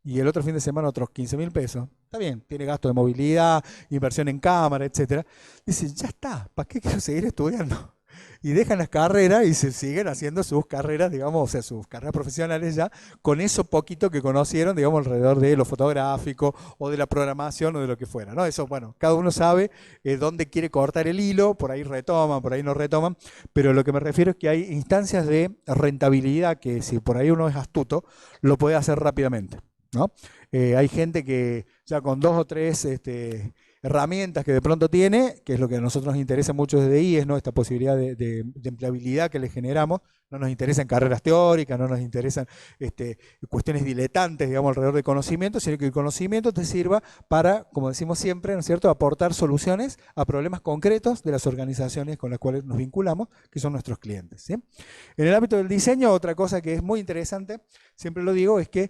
y el otro fin de semana otros 15.000 pesos, está bien, tiene gasto de movilidad, inversión en cámara, etcétera. Dice, ya está, ¿para qué quiero seguir estudiando? Y dejan las carreras y se siguen haciendo sus carreras, digamos, o sea, sus carreras profesionales ya, con eso poquito que conocieron, digamos, alrededor de lo fotográfico o de la programación o de lo que fuera, ¿no? Eso, bueno, cada uno sabe dónde quiere cortar el hilo, por ahí retoman, por ahí no retoman, pero lo que me refiero es que hay instancias de rentabilidad que si por ahí uno es astuto, lo puede hacer rápidamente, ¿no? Hay gente que ya con 2 o 3 herramientas que de pronto tiene, que es lo que a nosotros nos interesa mucho desde IES, ¿no? Esta posibilidad de empleabilidad que le generamos. No nos interesan carreras teóricas, no nos interesan cuestiones diletantes, digamos, alrededor del conocimiento, sino que el conocimiento te sirva para, como decimos siempre, ¿no es cierto?, aportar soluciones a problemas concretos de las organizaciones con las cuales nos vinculamos, que son nuestros clientes, ¿sí? En el ámbito del diseño, otra cosa que es muy interesante, siempre lo digo, es que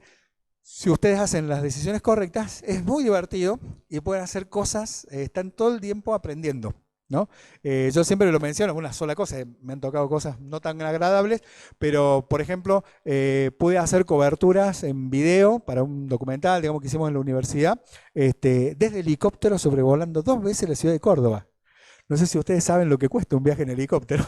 si ustedes hacen las decisiones correctas, es muy divertido y pueden hacer cosas, están todo el tiempo aprendiendo, ¿no? Yo siempre lo menciono, una sola cosa, me han tocado cosas no tan agradables, pero por ejemplo, pude hacer coberturas en video para un documental, digamos, que hicimos en la universidad, desde helicóptero sobrevolando 2 veces la ciudad de Córdoba. No sé si ustedes saben lo que cuesta un viaje en helicóptero,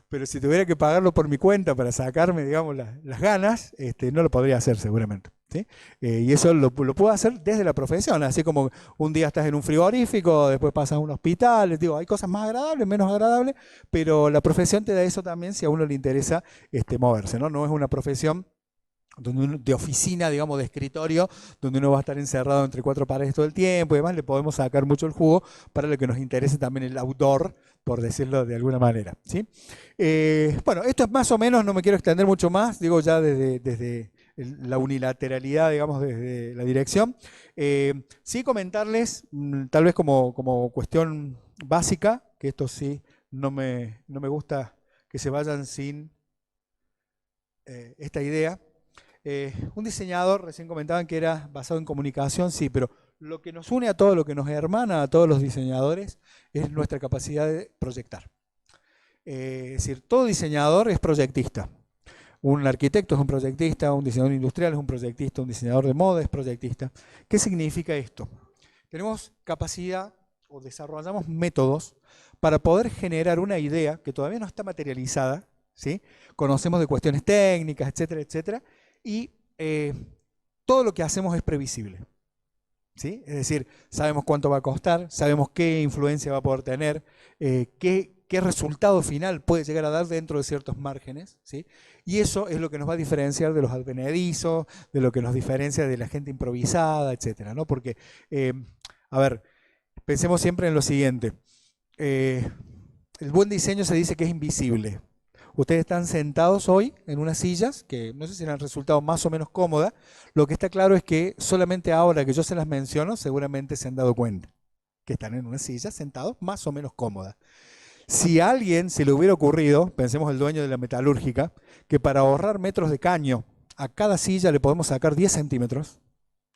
pero si tuviera que pagarlo por mi cuenta para sacarme, digamos, las ganas, no lo podría hacer seguramente, ¿sí? Y eso lo puedo hacer desde la profesión, así como un día estás en un frigorífico, después pasas a un hospital, digo, hay cosas más agradables, menos agradables, pero la profesión te da eso también si a uno le interesa moverse, ¿no? No es una profesión de oficina, digamos, de escritorio, donde uno va a estar encerrado entre 4 paredes todo el tiempo y demás, le podemos sacar mucho el jugo para lo que nos interese también el outdoor, por decirlo de alguna manera, ¿sí? Bueno, esto es más o menos, no me quiero extender mucho más, digo ya desde la unilateralidad, digamos, desde la dirección. Sí comentarles, tal vez como cuestión básica, que esto sí no me gusta que se vayan sin esta idea. Un diseñador, recién comentaban que era basado en comunicación, sí, pero lo que nos une a todos, lo que nos hermana a todos los diseñadores es nuestra capacidad de proyectar. Es decir, todo diseñador es proyectista. Un arquitecto es un proyectista, un diseñador industrial es un proyectista, un diseñador de moda es proyectista. ¿Qué significa esto? Tenemos capacidad o desarrollamos métodos para poder generar una idea que todavía no está materializada, ¿sí? Conocemos de cuestiones técnicas, etcétera, etcétera, y todo lo que hacemos es previsible, ¿sí? Es decir, sabemos cuánto va a costar, sabemos qué influencia va a poder tener, qué resultado final puede llegar a dar dentro de ciertos márgenes, ¿sí? Y eso es lo que nos va a diferenciar de los advenedizos, de lo que nos diferencia de la gente improvisada, etcétera, ¿no? Porque, a ver, pensemos siempre en lo siguiente. El buen diseño se dice que es invisible. Ustedes están sentados hoy en unas sillas que no sé si han resultado más o menos cómodas. Lo que está claro es que solamente ahora que yo se las menciono, seguramente se han dado cuenta que están en una silla sentados más o menos cómodas. Si a alguien se le hubiera ocurrido, pensemos el dueño de la metalúrgica, que para ahorrar metros de caño a cada silla le podemos sacar 10 centímetros,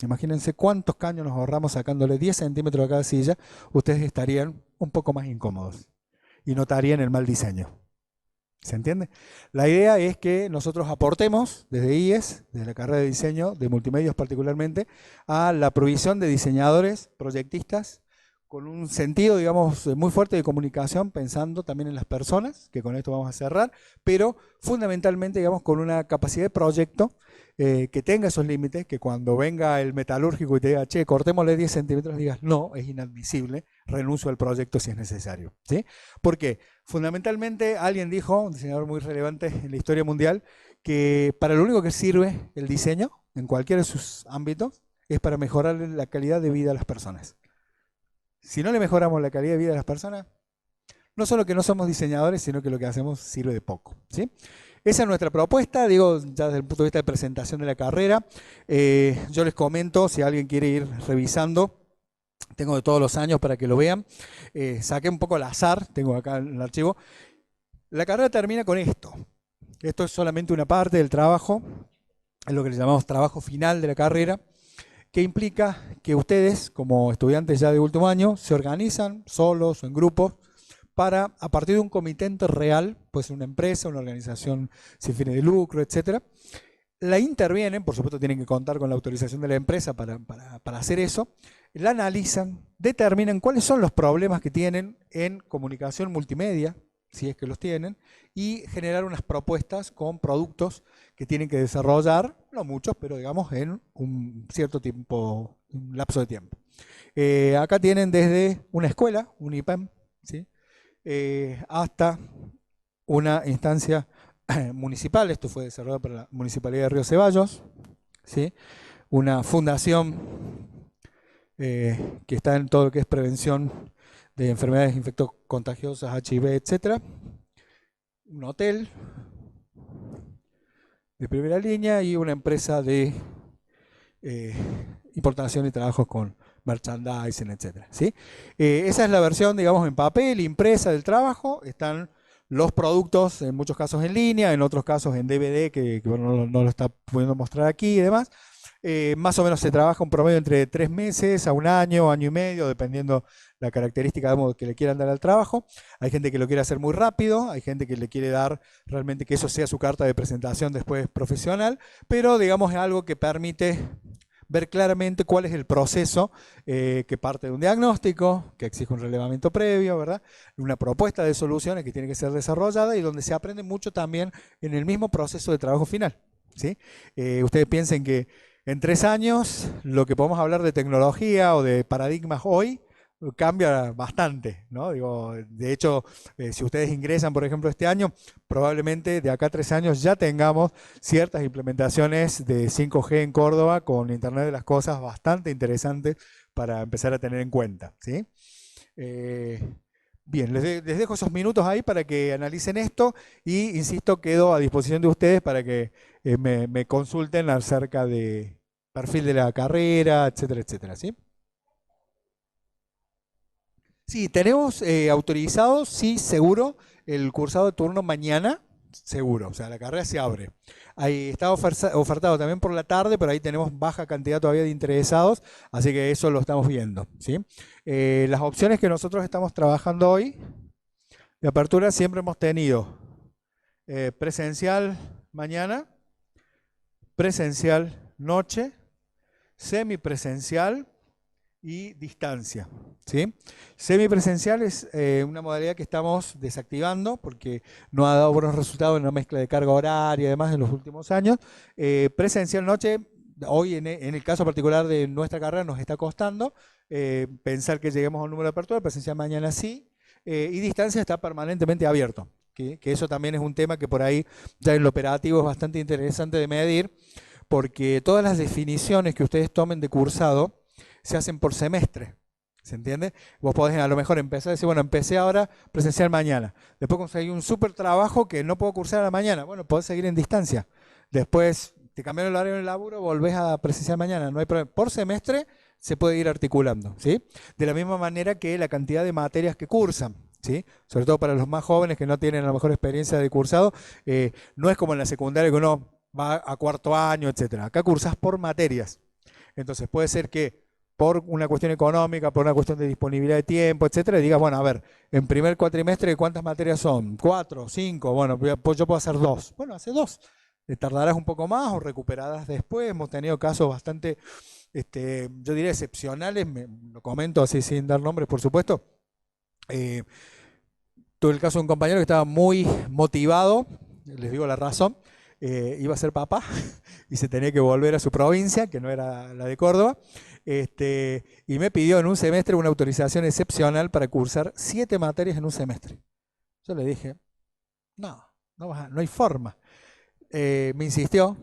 imagínense cuántos caños nos ahorramos sacándole 10 centímetros a cada silla, ustedes estarían un poco más incómodos y notarían el mal diseño. ¿Se entiende? La idea es que nosotros aportemos desde IES, desde la carrera de diseño, de multimedios particularmente, a la provisión de diseñadores, proyectistas, con un sentido, digamos, muy fuerte de comunicación, pensando también en las personas, que con esto vamos a cerrar, pero fundamentalmente, digamos, con una capacidad de proyecto que tenga esos límites, que cuando venga el metalúrgico y te diga, che, cortémosle 10 centímetros, digas, no, es inadmisible, renuncio al proyecto si es necesario, ¿sí? ¿Por qué? Fundamentalmente, alguien dijo, un diseñador muy relevante en la historia mundial, que para lo único que sirve el diseño, en cualquiera de sus ámbitos, es para mejorar la calidad de vida a las personas. Si no le mejoramos la calidad de vida a las personas, no solo que no somos diseñadores, sino que lo que hacemos sirve de poco, ¿sí? Esa es nuestra propuesta, digo, ya desde el punto de vista de presentación de la carrera. Yo les comento, si alguien quiere ir revisando, tengo de todos los años para que lo vean. Saqué un poco al azar, tengo acá en el archivo. La carrera termina con esto. Esto es solamente una parte del trabajo, es lo que le llamamos trabajo final de la carrera, que implica que ustedes, como estudiantes ya de último año, se organizan solos o en grupos para, a partir de un comitente real, puede ser una empresa, una organización sin fines de lucro, etcétera, la intervienen, por supuesto tienen que contar con la autorización de la empresa para hacer eso, la analizan, determinan cuáles son los problemas que tienen en comunicación multimedia, si es que los tienen, y generar unas propuestas con productos que tienen que desarrollar, no muchos, pero digamos en un cierto tiempo, un lapso de tiempo. Acá tienen desde una escuela, un IPEM, ¿sí? Hasta una instancia municipal, esto fue desarrollado por la Municipalidad de Río Ceballos, ¿sí? Una fundación que está en todo lo que es prevención de enfermedades infectocontagiosas, HIV, etc. Un hotel de primera línea y una empresa de importación y trabajos con merchandising, etc. ¿Sí? Esa es la versión, digamos, en papel, impresa del trabajo. Están los productos, en muchos casos en línea, en otros casos en DVD, que bueno, no lo está pudiendo mostrar aquí y demás. Más o menos se trabaja un promedio entre 3 meses a un año y medio, dependiendo la característica, digamos, que le quieran dar al trabajo. Hay gente que lo quiere hacer muy rápido, hay gente que le quiere dar realmente que eso sea su carta de presentación después profesional, pero digamos es algo que permite ver claramente cuál es el proceso que parte de un diagnóstico, que exige un relevamiento previo, ¿verdad? Una propuesta de soluciones que tiene que ser desarrollada y donde se aprende mucho también en el mismo proceso de trabajo final, ¿sí? Ustedes piensen que en 3 años lo que podemos hablar de tecnología o de paradigmas hoy cambia bastante, ¿no? Digo, de hecho, si ustedes ingresan, por ejemplo, este año, probablemente de acá a 3 años ya tengamos ciertas implementaciones de 5G en Córdoba con Internet de las Cosas bastante interesantes para empezar a tener en cuenta, ¿sí? Bien, les dejo esos minutos ahí para que analicen esto y, insisto, quedo a disposición de ustedes para que me consulten acerca de perfil de la carrera, etcétera, etcétera, ¿sí? Sí, tenemos autorizado, sí, seguro, el cursado de turno mañana, seguro, o sea, la carrera se abre. Ahí está ofertado también por la tarde, pero ahí tenemos baja cantidad todavía de interesados, así que eso lo estamos viendo, ¿sí? Las opciones que nosotros estamos trabajando hoy, de apertura siempre hemos tenido presencial mañana, presencial noche, semipresencial y distancia, ¿sí? Semipresencial es una modalidad que estamos desactivando porque no ha dado buenos resultados en la mezcla de carga horaria y demás en los últimos años. Presencial noche, hoy en el caso particular de nuestra carrera nos está costando pensar que lleguemos a un número de apertura, presencial mañana sí, y distancia está permanentemente abierto, que eso también es un tema que por ahí ya en lo operativo es bastante interesante de medir, porque todas las definiciones que ustedes tomen de cursado se hacen por semestre, ¿se entiende? Vos podés a lo mejor empezar a decir, bueno, empecé ahora presencial mañana, después conseguí un súper trabajo que no puedo cursar a la mañana, bueno, podés seguir en distancia, después te cambiaron el horario del laburo, volvés a presencial mañana, no hay problema, por semestre se puede ir articulando, ¿sí? De la misma manera que la cantidad de materias que cursan, ¿sí? Sobre todo para los más jóvenes que no tienen a lo mejor experiencia de cursado, no es como en la secundaria que uno va a 4º año, etcétera. Acá cursás por materias, entonces puede ser que por una cuestión económica, por una cuestión de disponibilidad de tiempo, etcétera, y digas, bueno, a ver, en primer cuatrimestre, ¿cuántas materias son? 4, 5, bueno, pues yo puedo hacer 2. Bueno, hace 2. Tardarás un poco más o recuperadas después. Hemos tenido casos bastante, yo diría, excepcionales, lo comento así sin dar nombres, por supuesto. Tuve el caso de un compañero que estaba muy motivado, les digo la razón, iba a ser papá y se tenía que volver a su provincia, que no era la de Córdoba, y me pidió en un semestre una autorización excepcional para cursar 7 materias en un semestre. Yo le dije, no hay forma. Me insistió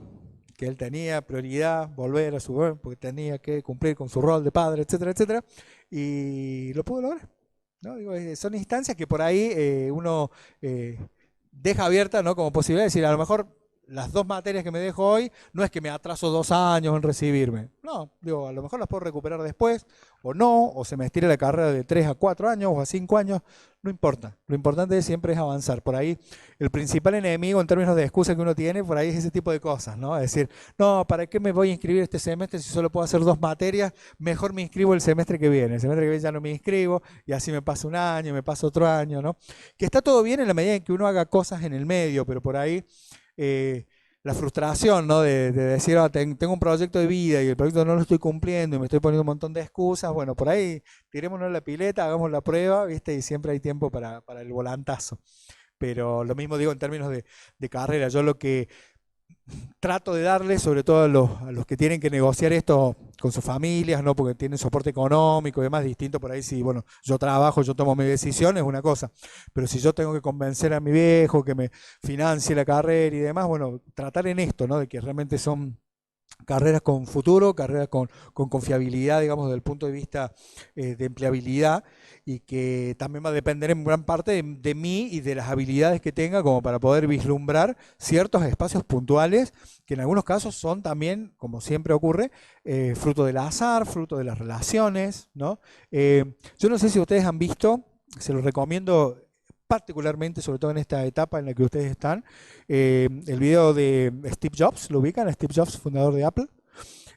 que él tenía prioridad, volver a su, porque tenía que cumplir con su rol de padre, etcétera, etcétera, y lo pudo lograr, ¿no? Digo, son instancias que por ahí uno deja abierta, ¿no? Como posibilidad de decir, a lo mejor las 2 materias que me dejo hoy, no es que me atraso 2 años en recibirme. No, digo, a lo mejor las puedo recuperar después, o no, o se me estira la carrera de 3 a 4 años, o a 5 años, no importa. Lo importante siempre es avanzar. Por ahí, el principal enemigo en términos de excusa que uno tiene, por ahí es ese tipo de cosas, ¿no? Es decir, no, ¿para qué me voy a inscribir este semestre si solo puedo hacer 2 materias? Mejor me inscribo el semestre que viene. El semestre que viene ya no me inscribo, y así me pasa un año, me pasa otro año, ¿no? Que está todo bien en la medida en que uno haga cosas en el medio, pero por ahí la frustración, ¿no? de decir, tengo un proyecto de vida y el proyecto no lo estoy cumpliendo y me estoy poniendo un montón de excusas, bueno, por ahí tirémonos la pileta, hagamos la prueba, ¿viste? Y siempre hay tiempo para el volantazo. Pero lo mismo digo en términos de carrera, yo lo que trato de darle, sobre todo a los que tienen que negociar esto con sus familias, ¿no? Porque tienen soporte económico y demás, distinto por ahí si, bueno, yo trabajo, yo tomo mi decisión, es una cosa, pero si yo tengo que convencer a mi viejo que me financie la carrera y demás, bueno, tratar en esto, ¿no? De que realmente son carreras con futuro, carreras con confiabilidad, digamos, desde el punto de vista de empleabilidad, y que también va a depender en gran parte de mí y de las habilidades que tenga como para poder vislumbrar ciertos espacios puntuales que en algunos casos son también, como siempre ocurre, fruto del azar, fruto de las relaciones, ¿no? Yo no sé si ustedes han visto, se los recomiendo particularmente, sobre todo en esta etapa en la que ustedes están, el video de Steve Jobs, ¿lo ubican? Steve Jobs, fundador de Apple,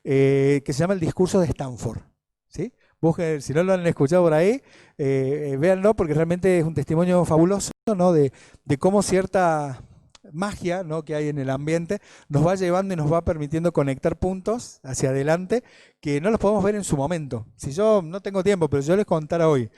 que se llama El discurso de Stanford, ¿sí? Busquen, si no lo han escuchado por ahí, véanlo, porque realmente es un testimonio fabuloso, ¿no? de cómo cierta magia, ¿no?, que hay en el ambiente nos va llevando y nos va permitiendo conectar puntos hacia adelante que no los podemos ver en su momento. Si yo no tengo tiempo, pero yo les contara hoy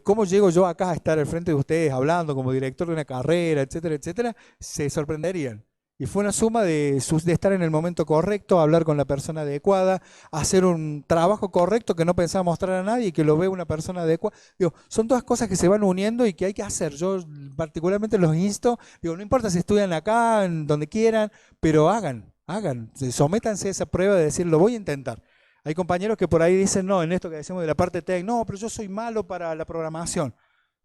cómo llego yo acá a estar al frente de ustedes hablando como director de una carrera, etcétera, etcétera, se sorprenderían. Y fue una suma de estar en el momento correcto, hablar con la persona adecuada, hacer un trabajo correcto que no pensaba mostrar a nadie y que lo ve una persona adecuada. Digo, son todas cosas que se van uniendo y que hay que hacer. Yo particularmente los insto, digo, no importa si estudian acá, en donde quieran, pero hagan, sométanse a esa prueba de decir, lo voy a intentar. Hay compañeros que por ahí dicen, no, en esto que decimos de la parte técnica, no, pero yo soy malo para la programación.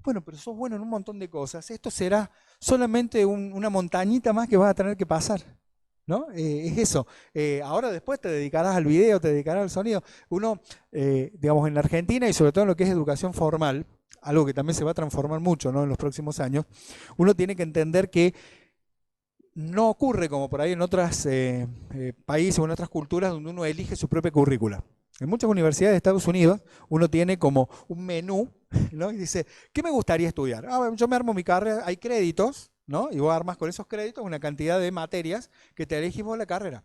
Bueno, pero sos bueno en un montón de cosas. Esto será solamente una montañita más que vas a tener que pasar, ¿no? Es eso. Ahora después te dedicarás al video, te dedicarás al sonido. Uno, digamos, en la Argentina y sobre todo en lo que es educación formal, algo que también se va a transformar mucho, ¿no?, en los próximos años, uno tiene que entender que no ocurre como por ahí en otros países o en otras culturas donde uno elige su propia currícula. En muchas universidades de Estados Unidos uno tiene como un menú, ¿no?, y dice, ¿qué me gustaría estudiar? Yo me armo mi carrera, hay créditos, ¿no?, y vos armas con esos créditos una cantidad de materias que te elegís vos la carrera.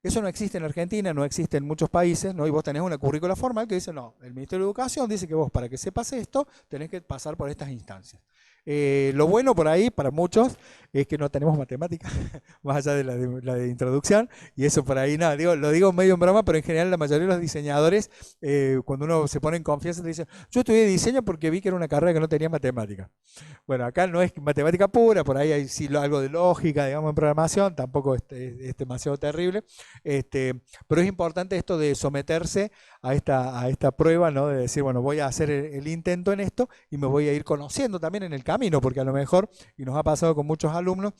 Eso no existe en Argentina, no existe en muchos países, ¿no? Y vos tenés una currícula formal que dice, no, el Ministerio de Educación dice que vos para que sepas esto tenés que pasar por estas instancias. Lo bueno por ahí, para muchos, es que no tenemos matemáticas, más allá de la de introducción, y eso por ahí, nada, lo digo medio en broma, pero en general la mayoría de los diseñadores, cuando uno se pone en confianza, te dicen, yo estudié diseño porque vi que era una carrera que no tenía matemática. Bueno, acá no es matemática pura, por ahí hay sí algo de lógica, digamos, en programación, tampoco es demasiado terrible, pero es importante esto de someterse a esta prueba, ¿no?, de decir, bueno, voy a hacer el intento en esto y me voy a ir conociendo también en el camino, porque a lo mejor, y nos ha pasado con muchos alumnos,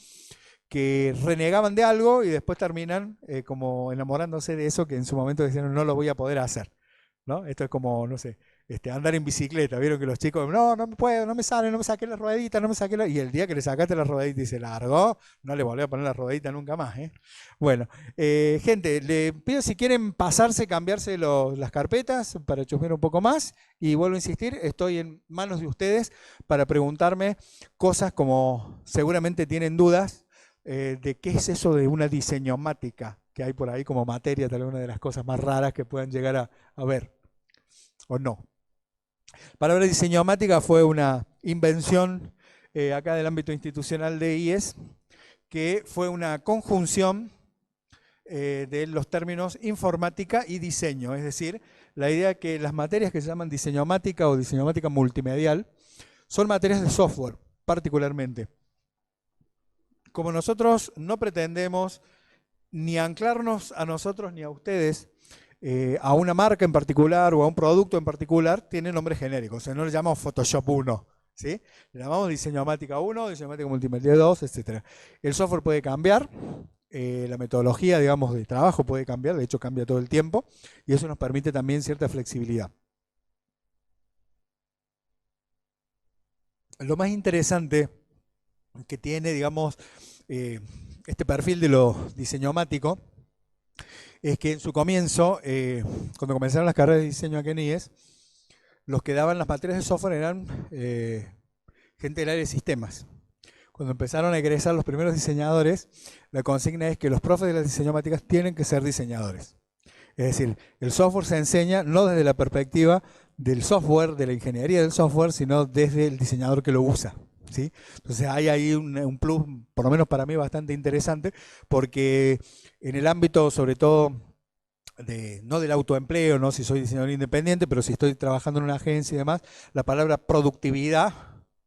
que renegaban de algo y después terminan como enamorándose de eso que en su momento decían, no lo voy a poder hacer, ¿no? Esto es como, no sé, andar en bicicleta. Vieron que los chicos, no me puedo, no me sale, no me saqué la ruedita, no me saqué la... Y el día que le sacaste la ruedita y se largó, no le volvió a poner la ruedita nunca más, ¿eh? Bueno, gente, le pido si quieren pasarse, cambiarse las carpetas para chusmear un poco más. Y vuelvo a insistir, estoy en manos de ustedes para preguntarme cosas como seguramente tienen dudas de qué es eso de una diseñomática que hay por ahí como materia, tal vez una de las cosas más raras que puedan llegar a ver, o no. La palabra diseñomática fue una invención acá del ámbito institucional de IES, que fue una conjunción de los términos informática y diseño, es decir, la idea que las materias que se llaman diseñomática o diseñomática multimedial son materias de software, particularmente. Como nosotros no pretendemos ni anclarnos a nosotros ni a ustedes a una marca en particular o a un producto en particular, tiene nombres genéricos, o sea, no le llamamos Photoshop 1, ¿sí? Le llamamos diseñomática 1, diseñomática multimedia 2, etc. El software puede cambiar, la metodología, digamos, de trabajo puede cambiar, de hecho cambia todo el tiempo, y eso nos permite también cierta flexibilidad. Lo más interesante que tiene, digamos, este perfil de lo diseñomático es que en su comienzo, cuando comenzaron las carreras de diseño aquí en IES, los que daban las materias de software eran gente del área de sistemas. Cuando empezaron a egresar los primeros diseñadores, la consigna es que los profes de las diseñomáticas tienen que ser diseñadores. Es decir, el software se enseña no desde la perspectiva del software, de la ingeniería del software, sino desde el diseñador que lo usa, ¿sí? Entonces hay ahí un plus, por lo menos para mí, bastante interesante, porque en el ámbito, sobre todo, no del autoempleo, no si soy diseñador independiente, pero si estoy trabajando en una agencia y demás, la palabra productividad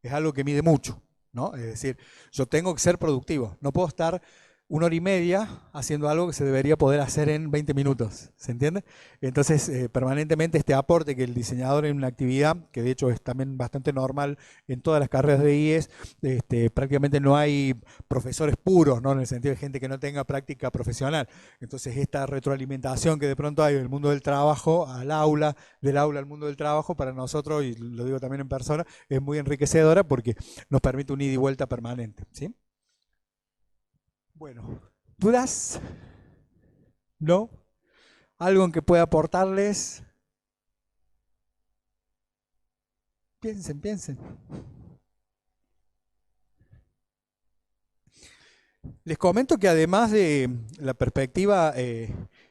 es algo que mide mucho, ¿no? Es decir, yo tengo que ser productivo, no puedo estar 1 hora y media haciendo algo que se debería poder hacer en 20 minutos, ¿se entiende? Entonces, permanentemente este aporte que el diseñador en una actividad, que de hecho es también bastante normal en todas las carreras de IES, prácticamente no hay profesores puros, ¿no? En el sentido de gente que no tenga práctica profesional. Entonces, esta retroalimentación que de pronto hay del mundo del trabajo al aula, del aula al mundo del trabajo, para nosotros, y lo digo también en persona, es muy enriquecedora porque nos permite un ida y vuelta permanente, ¿sí? Bueno, ¿dudas? ¿No? ¿Algo en que pueda aportarles? Piensen, piensen. Les comento que además de la perspectiva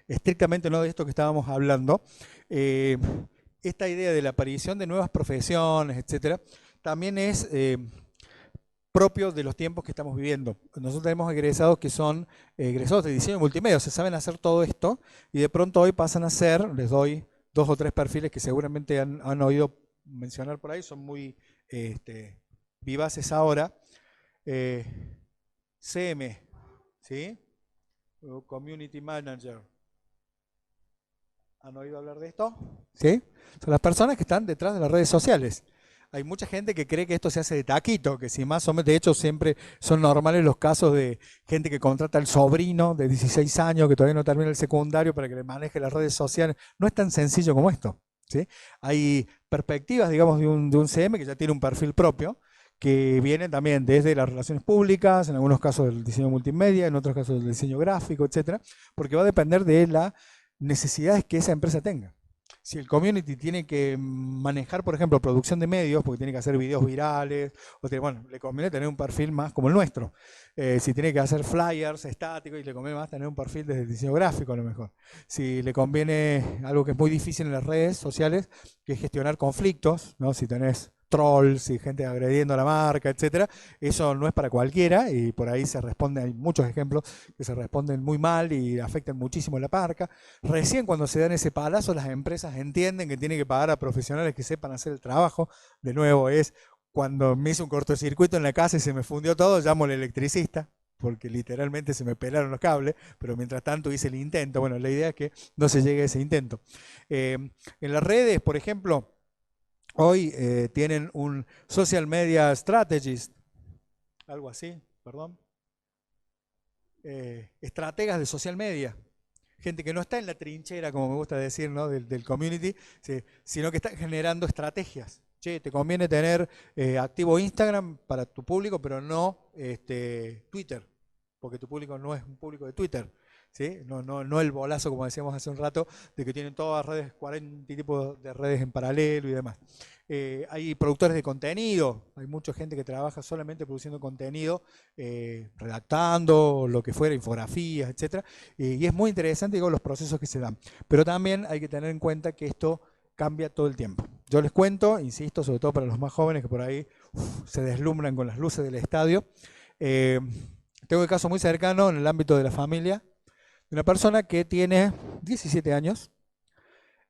estrictamente no de esto que estábamos hablando, esta idea de la aparición de nuevas profesiones, etcétera, también es propio de los tiempos que estamos viviendo. Nosotros tenemos egresados que son egresados de diseño multimedia, o sea, saben hacer todo esto y de pronto hoy pasan a ser, les doy 2 o 3 perfiles que seguramente han oído mencionar por ahí, son muy vivaces ahora. CM, ¿sí? Community Manager. ¿Han oído hablar de esto? ¿Sí? Son las personas que están detrás de las redes sociales. Hay mucha gente que cree que esto se hace de taquito, que si más o menos, de hecho siempre son normales los casos de gente que contrata al sobrino de 16 años que todavía no termina el secundario para que le maneje las redes sociales. No es tan sencillo como esto, ¿sí? Hay perspectivas, digamos, de un CM que ya tiene un perfil propio, que vienen también desde las relaciones públicas, en algunos casos del diseño multimedia, en otros casos del diseño gráfico, etcétera, porque va a depender de las necesidades que esa empresa tenga. Si el community tiene que manejar, por ejemplo, producción de medios, porque tiene que hacer videos virales, bueno, le conviene tener un perfil más como el nuestro. Si tiene que hacer flyers estáticos, y le conviene más tener un perfil desde el diseño gráfico a lo mejor. Si le conviene algo que es muy difícil en las redes sociales, que es gestionar conflictos, ¿no? Si tenés trolls y gente agrediendo a la marca, etcétera, eso no es para cualquiera y por ahí se responde, hay muchos ejemplos que se responden muy mal y afectan muchísimo a la marca. Recién cuando se dan ese palazo las empresas entienden que tienen que pagar a profesionales que sepan hacer el trabajo. De nuevo es cuando me hice un cortocircuito en la casa y se me fundió todo, llamo al electricista porque literalmente se me pelaron los cables, pero mientras tanto hice el intento. Bueno, la idea es que no se llegue a ese intento. En las redes, por ejemplo, hoy tienen un social media strategist, algo así, perdón, estrategas de social media, gente que no está en la trinchera, como me gusta decir, ¿no? del community, ¿sí? Sino que está generando estrategias. Che, te conviene tener activo Instagram para tu público, pero no Twitter, porque tu público no es un público de Twitter. ¿Sí? No el bolazo, como decíamos hace un rato, de que tienen todas las redes, 40 tipos de redes en paralelo y demás. Hay productores de contenido, hay mucha gente que trabaja solamente produciendo contenido, redactando, lo que fuera, infografías, etc. Y es muy interesante, digo, los procesos que se dan. Pero también hay que tener en cuenta que esto cambia todo el tiempo. Yo les cuento, insisto, sobre todo para los más jóvenes que por ahí se deslumbran con las luces del estadio. Tengo el caso muy cercano en el ámbito de la familia, una persona que tiene 17 años,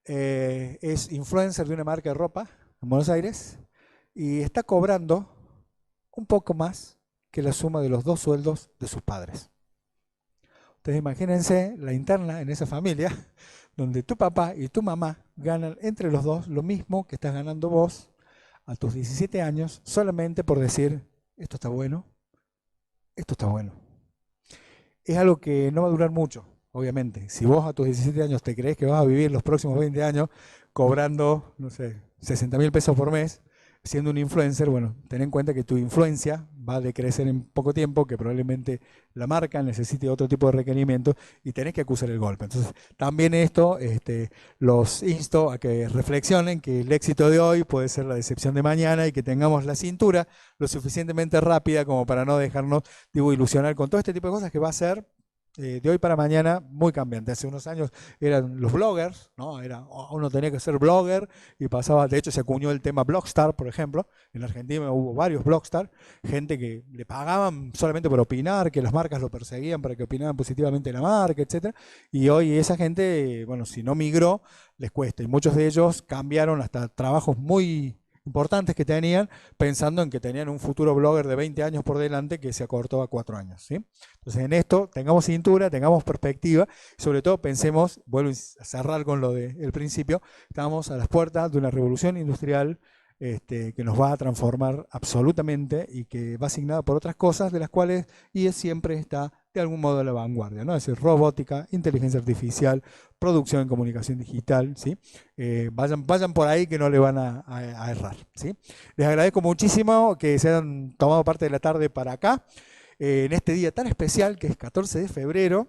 es influencer de una marca de ropa en Buenos Aires y está cobrando un poco más que la suma de los 2 sueldos de sus padres. Ustedes imagínense la interna en esa familia, donde tu papá y tu mamá ganan entre los dos lo mismo que estás ganando vos a tus 17 años, solamente por decir, esto está bueno, esto está bueno. Es algo que no va a durar mucho, obviamente. Si vos a tus 17 años te crees que vas a vivir los próximos 20 años cobrando, no sé, 60.000 pesos por mes, siendo un influencer, bueno, ten en cuenta que tu influencia va a decrecer en poco tiempo, que probablemente la marca necesite otro tipo de requerimiento y tenés que acusar el golpe. Entonces, también esto los insto a que reflexionen que el éxito de hoy puede ser la decepción de mañana y que tengamos la cintura lo suficientemente rápida como para no dejarnos, digo, ilusionar con todo este tipo de cosas que va a ser de hoy para mañana muy cambiante. Hace unos años eran los bloggers, ¿no? Uno tenía que ser blogger y pasaba, de hecho se acuñó el tema Blogstar, por ejemplo. En Argentina hubo varios Blogstar, gente que le pagaban solamente por opinar, que las marcas lo perseguían para que opinaran positivamente de la marca, etcétera. Y hoy esa gente, bueno, si no migró, les cuesta. Y muchos de ellos cambiaron hasta trabajos muy importantes que tenían, pensando en que tenían un futuro blogger de 20 años por delante que se acortó a 4 años, ¿sí? Entonces en esto tengamos cintura, tengamos perspectiva, y sobre todo pensemos, vuelvo a cerrar con lo del principio, estamos a las puertas de una revolución industrial que nos va a transformar absolutamente y que va asignada por otras cosas de las cuales IES siempre está de algún modo a la vanguardia, ¿no? Es decir, robótica, inteligencia artificial, producción en comunicación digital, ¿sí? Vayan por ahí que no le van a errar, ¿sí? Les agradezco muchísimo que se hayan tomado parte de la tarde para acá, en este día tan especial que es 14 de febrero,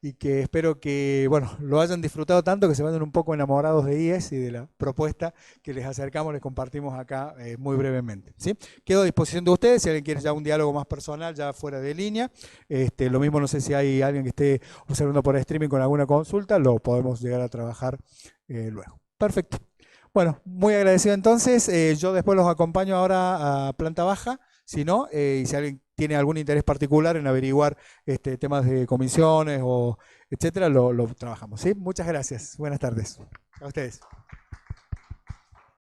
y que espero que, bueno, lo hayan disfrutado tanto que se vayan un poco enamorados de IES y de la propuesta que les acercamos, les compartimos acá muy brevemente, ¿sí? Quedo a disposición de ustedes, si alguien quiere ya un diálogo más personal, ya fuera de línea. Lo mismo, no sé si hay alguien que esté observando por streaming con alguna consulta, lo podemos llegar a trabajar luego. Perfecto. Bueno, muy agradecido entonces. Yo después los acompaño ahora a planta baja, si no, y si alguien tiene algún interés particular en averiguar temas de comisiones o etcétera, lo trabajamos, ¿sí? Muchas gracias. Buenas tardes. A ustedes.